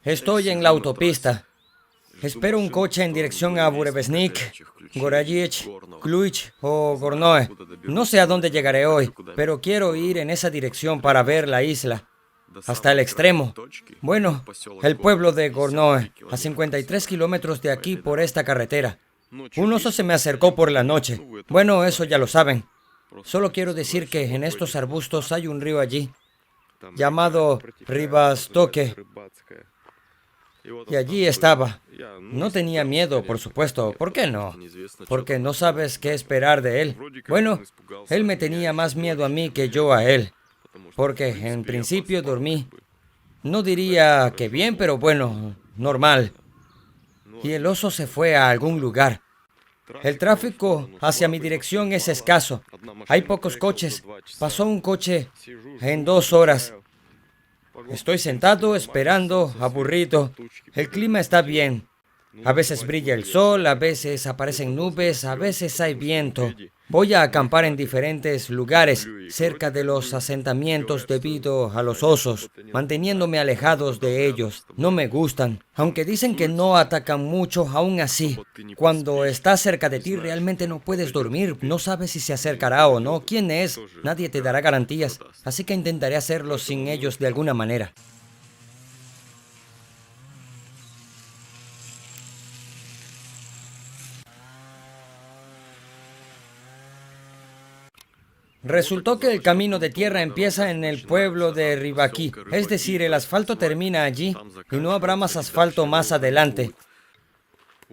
Estoy en la autopista. Espero un coche en dirección a Burevestnik, Gorayich, Cluj o Gornoe. No sé a dónde llegaré hoy, pero quiero ir en esa dirección para ver la isla, hasta el extremo. Bueno, el pueblo de Gornoe, a 53 kilómetros de aquí por esta carretera. Un oso se me acercó por la noche. Bueno, eso ya lo saben. Solo quiero decir que en estos arbustos hay un río allí, llamado Ribastoke. Y allí estaba. No tenía miedo, por supuesto. ¿Por qué no? Porque no sabes qué esperar de él. Bueno, él me tenía más miedo a mí que yo a él. Porque en principio dormí. No diría que bien, pero bueno, normal. Y el oso se fue a algún lugar. El tráfico hacia mi dirección es escaso. Hay pocos coches. Pasó un coche en 2 horas. Estoy sentado, esperando, aburrido. El clima está bien. A veces brilla el sol, a veces aparecen nubes, a veces hay viento. Voy a acampar en diferentes lugares cerca de los asentamientos debido a los osos, manteniéndome alejados de ellos. No me gustan. Aunque dicen que no atacan mucho, aún así. Cuando está cerca de ti realmente no puedes dormir. No sabes si se acercará o no. ¿Quién es? Nadie te dará garantías. Así que intentaré hacerlo sin ellos de alguna manera. Resultó que el camino de tierra empieza en el pueblo de Ribaquí, es decir, el asfalto termina allí y no habrá más asfalto más adelante.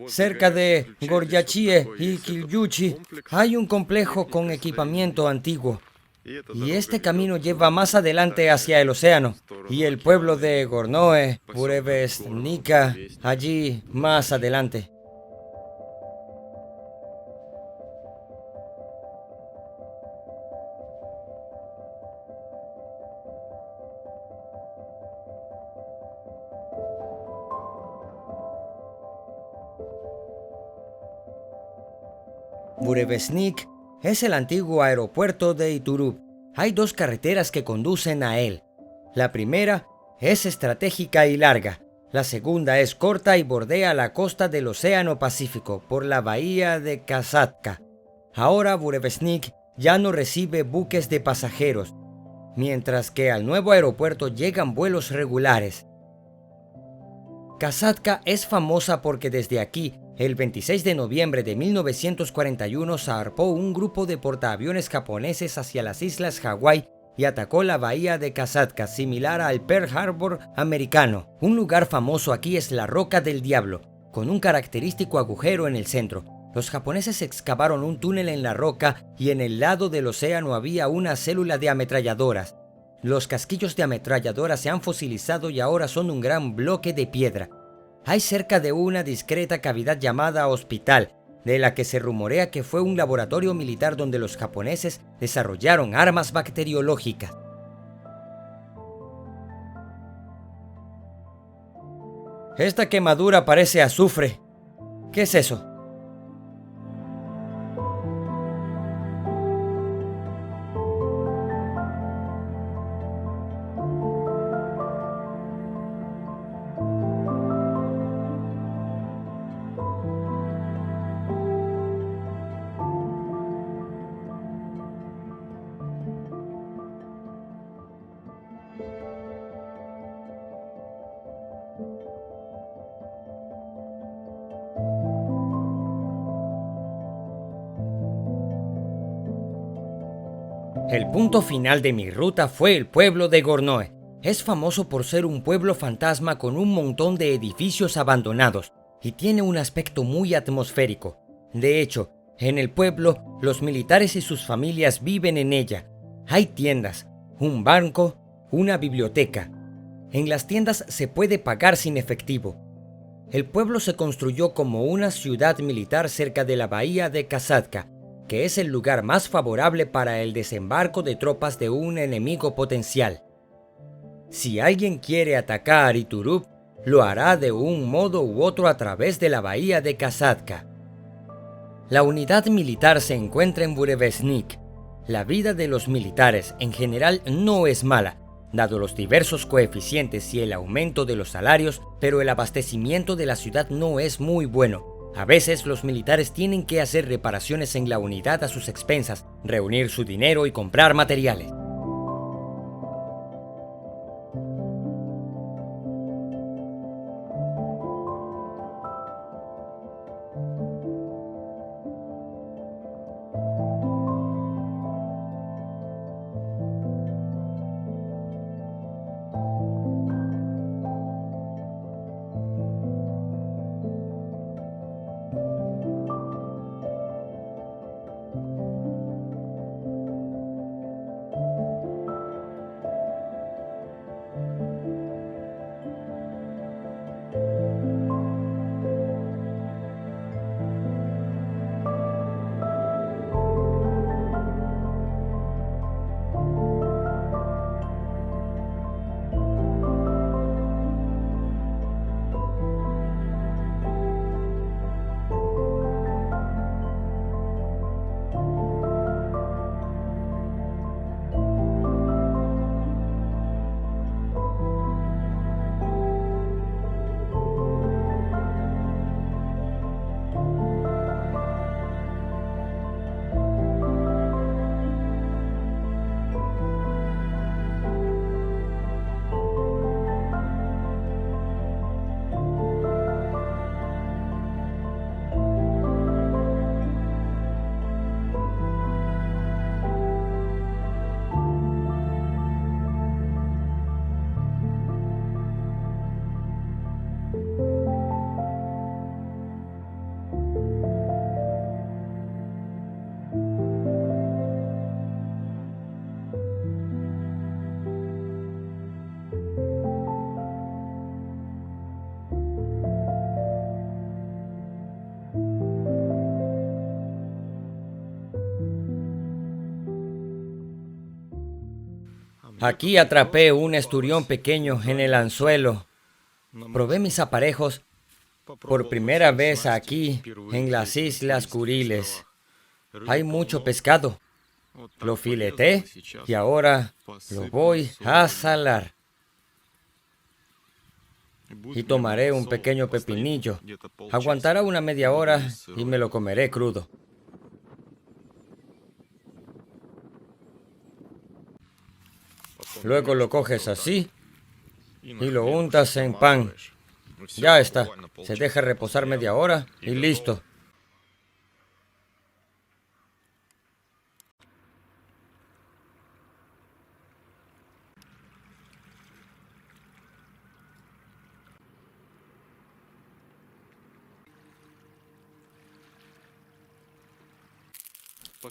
Cerca de Goryachie y Kilyuchi hay un complejo con equipamiento antiguo. Y este camino lleva más adelante hacia el océano. Y el pueblo de Gornoe, Burevestnica, allí más adelante. Burevestnik es el antiguo aeropuerto de Iturup. Hay dos carreteras que conducen a él. La primera es estratégica y larga. La segunda es corta y bordea la costa del Océano Pacífico por la bahía de Kasatka. Ahora Burevestnik ya no recibe buques de pasajeros, mientras que al nuevo aeropuerto llegan vuelos regulares. Kasatka es famosa porque desde aquí, el 26 de noviembre de 1941, zarpó un grupo de portaaviones japoneses hacia las islas Hawái y atacó la bahía de Kasatka, similar al Pearl Harbor americano. Un lugar famoso aquí es la Roca del Diablo, con un característico agujero en el centro. Los japoneses excavaron un túnel en la roca y en el lado del océano había una célula de ametralladoras. Los casquillos de ametralladoras se han fosilizado y ahora son un gran bloque de piedra. Hay cerca de una discreta cavidad llamada hospital, de la que se rumorea que fue un laboratorio militar donde los japoneses desarrollaron armas bacteriológicas. Esta quemadura parece azufre. ¿Qué es eso? El punto final de mi ruta fue el pueblo de Gornoe. Es famoso por ser un pueblo fantasma con un montón de edificios abandonados y tiene un aspecto muy atmosférico. De hecho, en el pueblo, los militares y sus familias viven en ella. Hay tiendas, un banco, una biblioteca. En las tiendas se puede pagar sin efectivo. El pueblo se construyó como una ciudad militar cerca de la bahía de Kasatka, que es el lugar más favorable para el desembarco de tropas de un enemigo potencial. Si alguien quiere atacar Iturup, lo hará de un modo u otro a través de la bahía de Kasatka. La unidad militar se encuentra en Burevestnik. La vida de los militares en general no es mala, dado los diversos coeficientes y el aumento de los salarios, pero el abastecimiento de la ciudad no es muy bueno. A veces los militares tienen que hacer reparaciones en la unidad a sus expensas, reunir su dinero y comprar materiales. Aquí atrapé un esturión pequeño en el anzuelo. Probé mis aparejos por primera vez aquí en las Islas Kuriles. Hay mucho pescado. Lo fileté y ahora lo voy a salar. Y tomaré un pequeño pepinillo. Aguantará una media hora y me lo comeré crudo. Luego lo coges así y lo untas en pan. Ya está. Se deja reposar media hora y listo.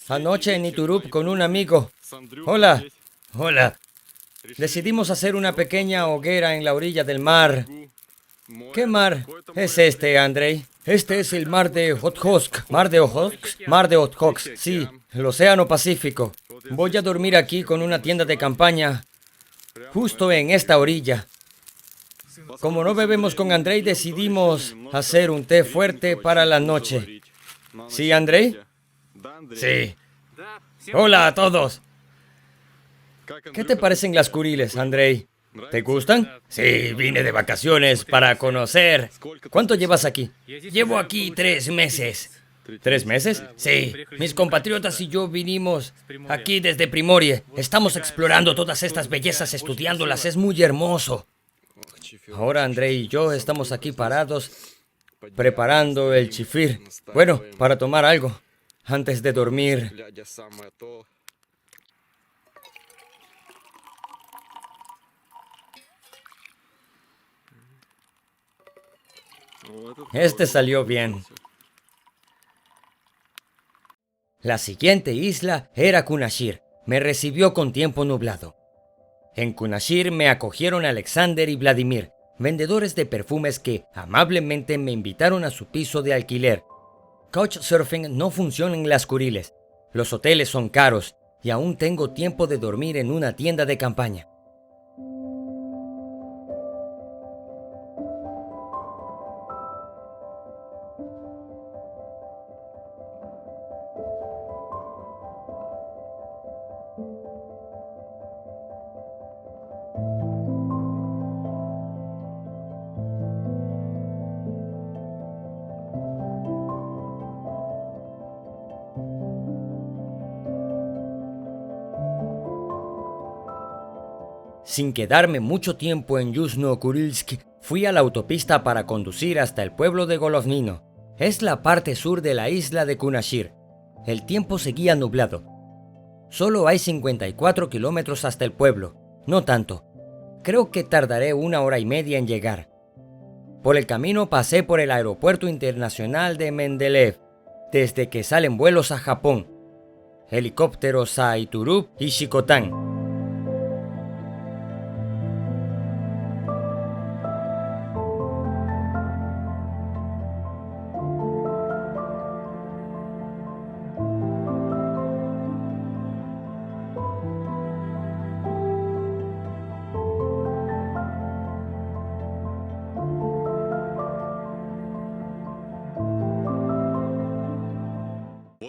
Anoche en Iturup con un amigo. Hola. Hola. Decidimos hacer una pequeña hoguera en la orilla del mar. ¿Qué mar es este, Andrei? Este es el mar de Okhotsk. ¿Mar de Okhotsk? Mar de Okhotsk, sí, el Océano Pacífico. Voy a dormir aquí con una tienda de campaña, justo en esta orilla. Como no bebemos con Andrei, decidimos hacer un té fuerte para la noche. ¿Sí, Andrei? Sí. Hola a todos. ¿Qué te parecen las Kuriles, Andrei? ¿Te gustan? Sí, vine de vacaciones para conocer. ¿Cuánto llevas aquí? Llevo aquí 3 meses. ¿3 meses? Sí. Mis compatriotas y yo vinimos aquí desde Primorie. Estamos explorando todas estas bellezas, estudiándolas. Es muy hermoso. Ahora Andrei y yo estamos aquí parados, preparando el chifir. Bueno, para tomar algo, antes de dormir. Este salió bien. La siguiente isla era Kunashir. Me recibió con tiempo nublado. En Kunashir me acogieron Alexander y Vladimir, vendedores de perfumes que amablemente me invitaron a su piso de alquiler. Couchsurfing no funciona en las Kuriles. Los hoteles son caros y aún tengo tiempo de dormir en una tienda de campaña. Sin quedarme mucho tiempo en Yuzhno-Kurilsk, fui a la autopista para conducir hasta el pueblo de Golovnino. Es la parte sur de la isla de Kunashir. El tiempo seguía nublado. Solo hay 54 kilómetros hasta el pueblo, no tanto. Creo que tardaré 1 hora y media en llegar. Por el camino pasé por el aeropuerto internacional de Mendeleev, desde que salen vuelos a Japón, helicópteros a Iturup y Shikotan.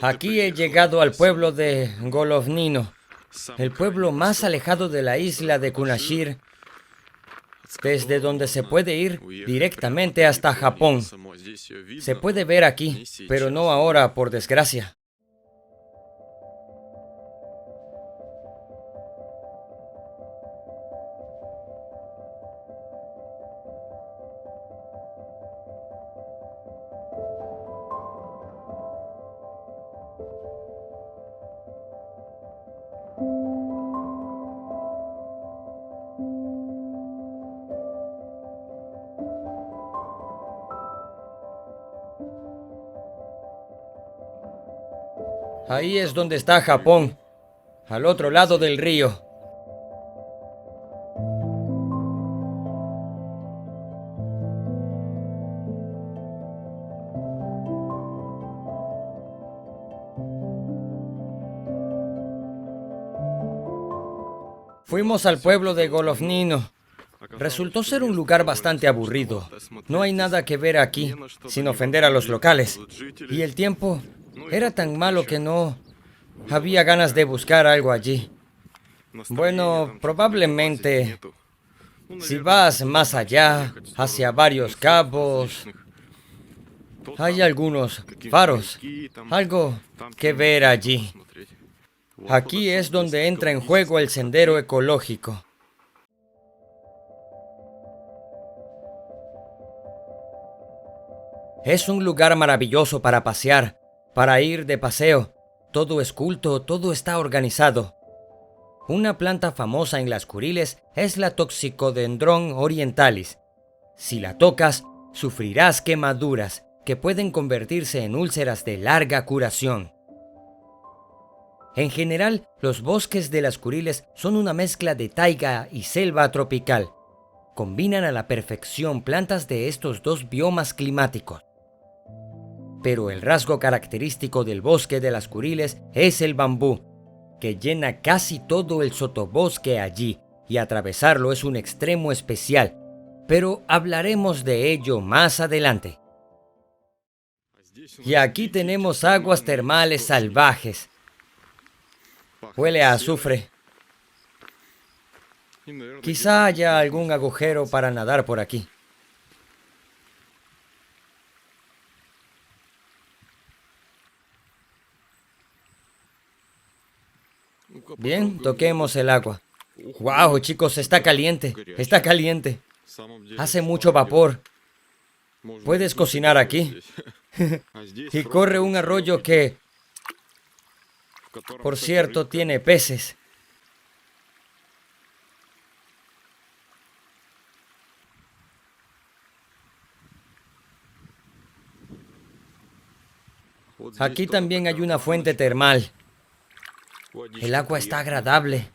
Aquí he llegado al pueblo de Golovnino, el pueblo más alejado de la isla de Kunashir, desde donde se puede ir directamente hasta Japón. Se puede ver aquí, pero no ahora, por desgracia. Ahí es donde está Japón, al otro lado del río. Fuimos al pueblo de Golovnino. Resultó ser un lugar bastante aburrido. No hay nada que ver aquí, sin ofender a los locales. Y el tiempo era tan malo que no había ganas de buscar algo allí. Bueno, probablemente, si vas más allá, hacia varios cabos, hay algunos faros, algo que ver allí. Aquí es donde entra en juego el sendero ecológico. Es un lugar maravilloso para pasear, para ir de paseo. Todo es culto, todo está organizado. Una planta famosa en las Kuriles es la Toxicodendron orientalis. Si la tocas, sufrirás quemaduras que pueden convertirse en úlceras de larga curación. En general, los bosques de las Kuriles son una mezcla de taiga y selva tropical. Combinan a la perfección plantas de estos dos biomas climáticos. Pero el rasgo característico del bosque de las Kuriles es el bambú, que llena casi todo el sotobosque allí, y atravesarlo es un extremo especial, pero hablaremos de ello más adelante. Y aquí tenemos aguas termales salvajes. Huele a azufre. Quizá haya algún agujero para nadar por aquí. Bien, toquemos el agua. ¡Wow, chicos! Está caliente. Está caliente. Hace mucho vapor. Puedes cocinar aquí. Y corre un arroyo que, por cierto, tiene peces. Aquí también hay una fuente termal. El agua está agradable.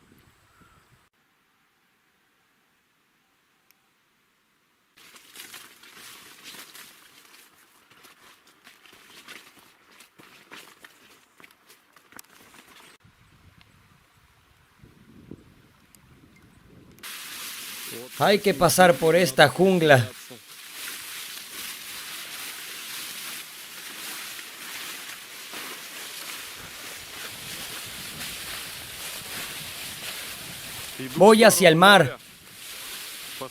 Hay que pasar por esta jungla. Voy hacia el mar,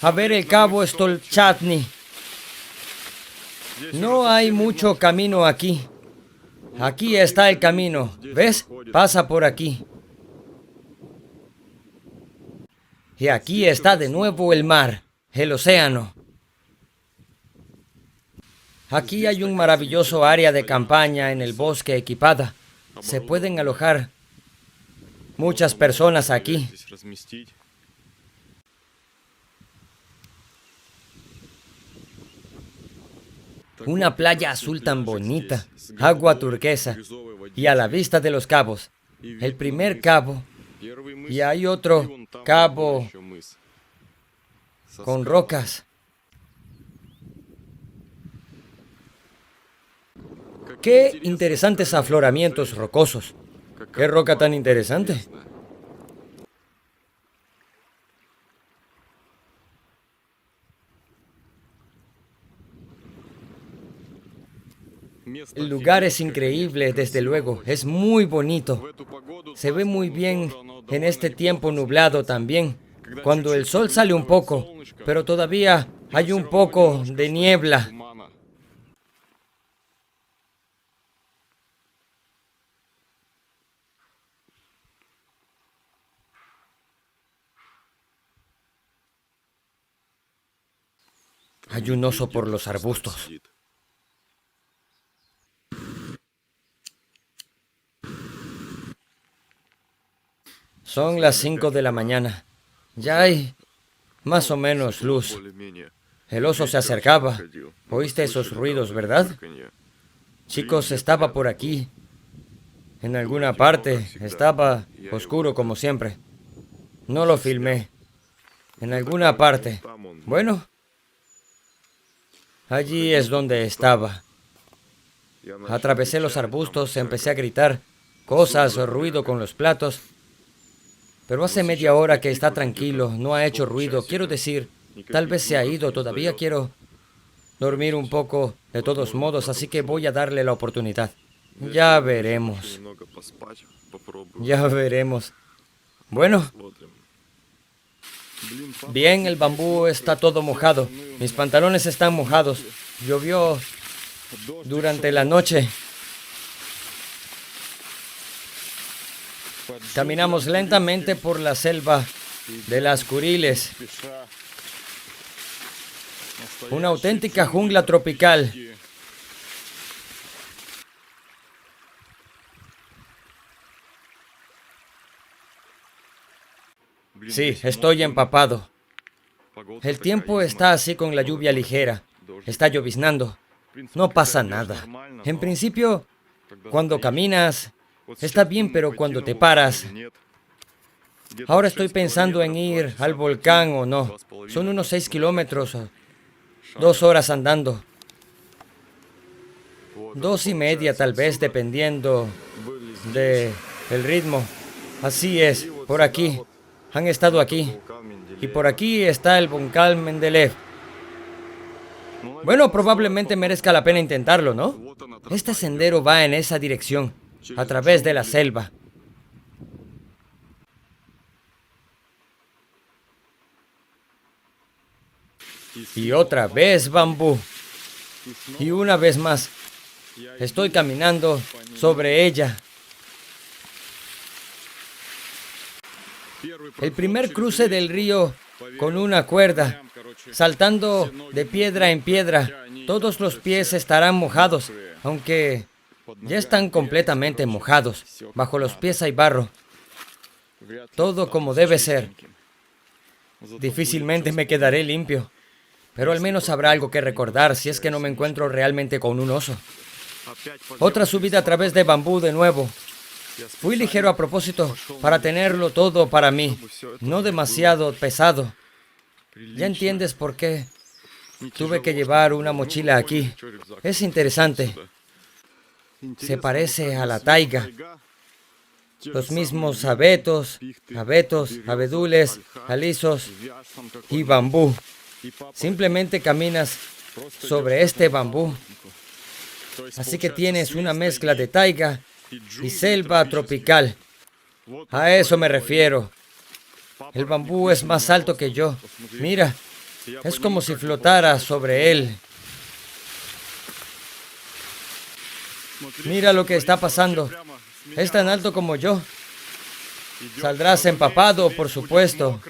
a ver el cabo Stolchatny. No hay mucho camino aquí. Aquí está el camino, ¿ves? Pasa por aquí. Y aquí está de nuevo el mar, el océano. Aquí hay un maravilloso área de campaña en el bosque equipada. Se pueden alojar muchas personas aquí. Una playa azul tan bonita, agua turquesa y a la vista de los cabos. El primer cabo y hay otro cabo con rocas. ¡Qué interesantes afloramientos rocosos! ¡Qué roca tan interesante! El lugar es increíble, desde luego. Es muy bonito. Se ve muy bien en este tiempo nublado también, cuando el sol sale un poco, pero todavía hay un poco de niebla. Hay un oso por los arbustos. Son las 5 de la mañana. Ya hay más o menos luz. El oso se acercaba. ¿Oíste esos ruidos, verdad? Chicos, estaba por aquí. En alguna parte. Estaba oscuro como siempre. No lo filmé. En alguna parte. Bueno, allí es donde estaba. Atravesé los arbustos, empecé a gritar cosas o ruido con los platos. pero hace media hora que está tranquilo, no ha hecho ruido. Quiero decir, tal vez se ha ido, todavía quiero dormir un poco de todos modos, así que voy a darle la oportunidad. Ya veremos. Ya veremos. Bueno. Bien, el bambú está todo mojado. Mis pantalones están mojados. Llovió durante la noche. Caminamos lentamente por la selva de las Kuriles. Una auténtica jungla tropical. Sí, estoy empapado. El tiempo está así con la lluvia ligera. Está lloviznando. No pasa nada. En principio, cuando caminas, está bien, pero cuando te paras... Ahora estoy pensando en ir al volcán o no. Son unos 6 kilómetros, 2 horas andando. 2:30 tal vez, dependiendo del ritmo. Así es, por aquí. Han estado aquí. Y por aquí está el volcán Mendeleev. Bueno, probablemente merezca la pena intentarlo, ¿no? Este sendero va en esa dirección, a través de la selva. Y otra vez bambú. Y una vez más. Estoy caminando sobre ella. El primer cruce del río con una cuerda, saltando de piedra en piedra. Todos los pies estarán mojados, aunque ya están completamente mojados. Bajo los pies hay barro. Todo como debe ser. Difícilmente me quedaré limpio, pero al menos habrá algo que recordar si es que no me encuentro realmente con un oso. Otra subida a través de bambú de nuevo. Fui ligero a propósito, para tenerlo todo para mí, no demasiado pesado. Ya entiendes por qué tuve que llevar una mochila aquí. Es interesante. Se parece a la taiga. Los mismos abetos, abedules, alisos y bambú. Simplemente caminas sobre este bambú. Así que tienes una mezcla de taiga y selva tropical. A eso me refiero. El bambú es más alto que yo. Mira, es como si flotara sobre él. Mira lo que está pasando. Es tan alto como yo. Saldrás empapado, por supuesto.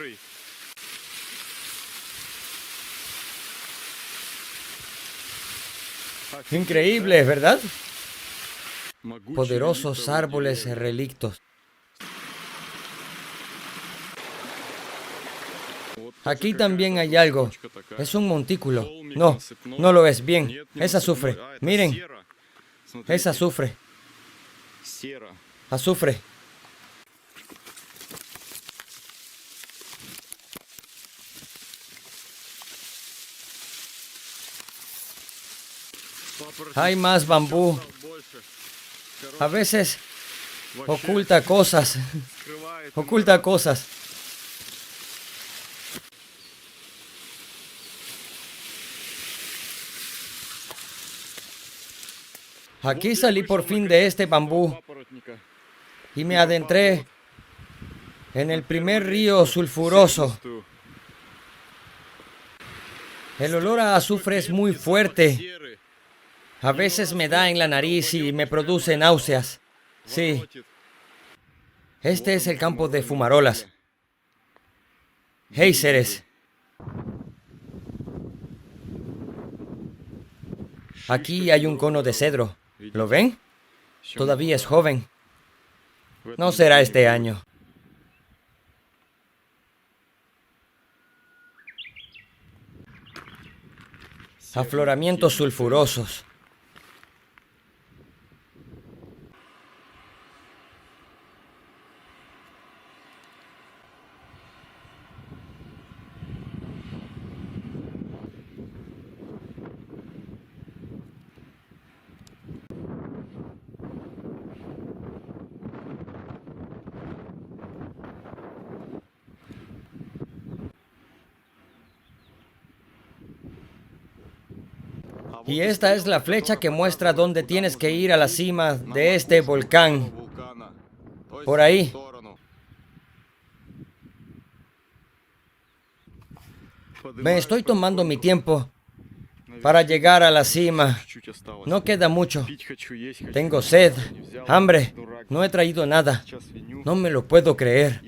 Increíble, ¿verdad? Poderosos árboles relictos. Aquí también hay algo. Es un montículo. No, no lo es. Bien, es azufre. Miren, es azufre. Azufre. Hay más bambú. A veces oculta cosas. Oculta cosas. Aquí salí por fin de este bambú y me adentré en el primer río sulfuroso. El olor a azufre es muy fuerte. A veces me da en la nariz y me produce náuseas. Sí. Este es el campo de fumarolas. Géiseres. Aquí hay un cono de cedro. ¿Lo ven? Todavía es joven. No será este año. Afloramientos sulfurosos. Y esta es la flecha que muestra dónde tienes que ir a la cima de este volcán. Por ahí. Me estoy tomando mi tiempo para llegar a la cima. No queda mucho. Tengo sed, hambre. No he traído nada. No me lo puedo creer.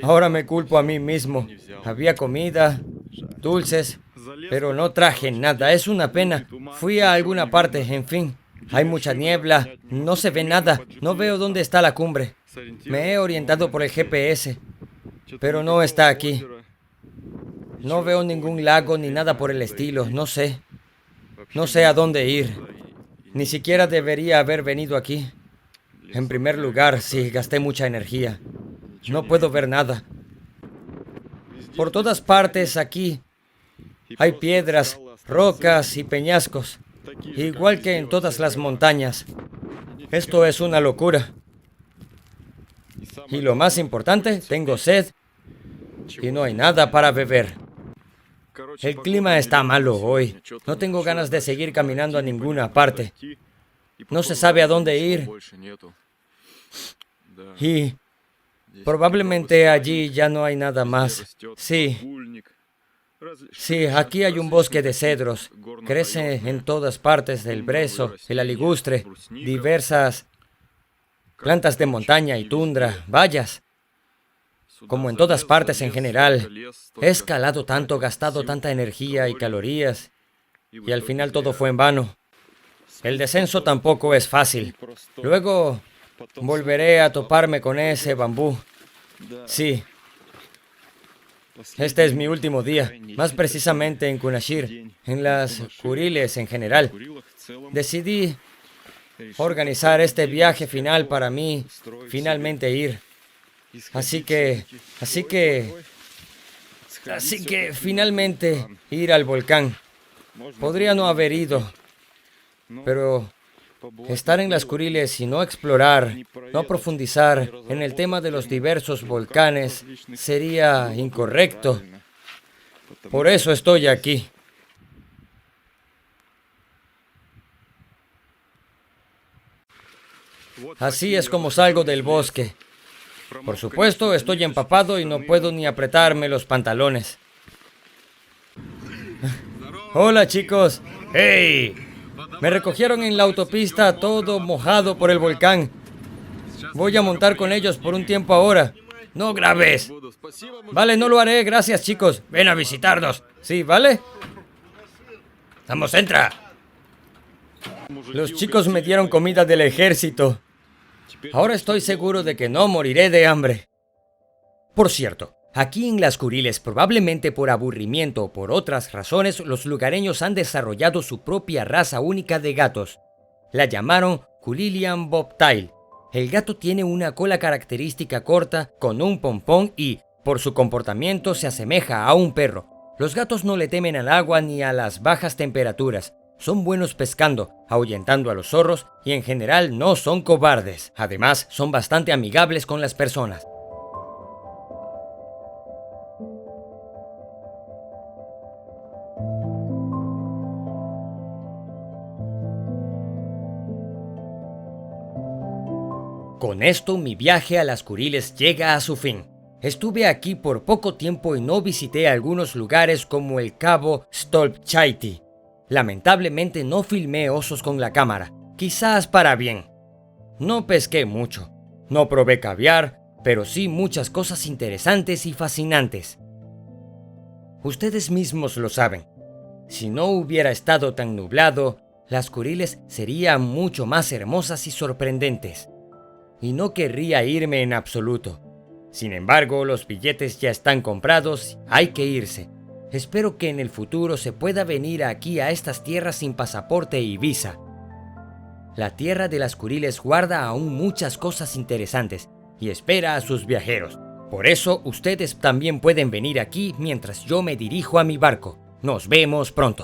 Ahora me culpo a mí mismo. Había comida, dulces, pero no traje nada. Es una pena. Fui a alguna parte, en fin. Hay mucha niebla. No se ve nada. No veo dónde está la cumbre. Me he orientado por el GPS, pero no está aquí. No veo ningún lago ni nada por el estilo. No sé. No sé a dónde ir. Ni siquiera debería haber venido aquí. En primer lugar, sí, gasté mucha energía. No puedo ver nada. Por todas partes aquí hay piedras, rocas y peñascos, igual que en todas las montañas. Esto es una locura. Y lo más importante, tengo sed y no hay nada para beber. El clima está malo hoy. No tengo ganas de seguir caminando a ninguna parte. No se sabe a dónde ir. Y probablemente allí ya no hay nada más. Sí. Sí, aquí hay un bosque de cedros. Crece en todas partes del brezo, el aligustre, diversas plantas de montaña y tundra, bayas. Como en todas partes en general. He escalado tanto, gastado tanta energía y calorías, y al final todo fue en vano. El descenso tampoco es fácil. Luego volveré a toparme con ese bambú. Sí. Este es mi último día, más precisamente en Kunashir, en las Kuriles en general. Decidí organizar este viaje final para mí, finalmente ir. Así que finalmente ir al volcán. Podría no haber ido, pero estar en las Kuriles y no explorar, no profundizar en el tema de los diversos volcanes sería incorrecto. Por eso estoy aquí. Así es como salgo del bosque. Por supuesto, estoy empapado y no puedo ni apretarme los pantalones. Hola, chicos. ¡Hey! Me recogieron en la autopista todo mojado por el volcán. Voy a montar con ellos por un tiempo ahora. No grabes. Vale, no lo haré. Gracias, chicos. Ven a visitarnos. Sí, ¿vale? Vamos, entra. Los chicos me dieron comida del ejército. Ahora estoy seguro de que no moriré de hambre. Por cierto, aquí en las Kuriles, probablemente por aburrimiento o por otras razones, los lugareños han desarrollado su propia raza única de gatos. La llamaron Kulilian Bobtail. El gato tiene una cola característica corta, con un pompón y, por su comportamiento, se asemeja a un perro. Los gatos no le temen al agua ni a las bajas temperaturas. Son buenos pescando, ahuyentando a los zorros y en general no son cobardes. Además, son bastante amigables con las personas. Con esto, mi viaje a las Kuriles llega a su fin. Estuve aquí por poco tiempo y no visité algunos lugares como el cabo Stolpchaiti. Lamentablemente no filmé osos con la cámara, quizás para bien. No pesqué mucho, no probé caviar, pero sí muchas cosas interesantes y fascinantes. Ustedes mismos lo saben. Si no hubiera estado tan nublado, las Kuriles serían mucho más hermosas y sorprendentes. Y no querría irme en absoluto. Sin embargo, los billetes ya están comprados, hay que irse. Espero que en el futuro se pueda venir aquí a estas tierras sin pasaporte y visa. La tierra de las Kuriles guarda aún muchas cosas interesantes y espera a sus viajeros. Por eso, ustedes también pueden venir aquí mientras yo me dirijo a mi barco. Nos vemos pronto.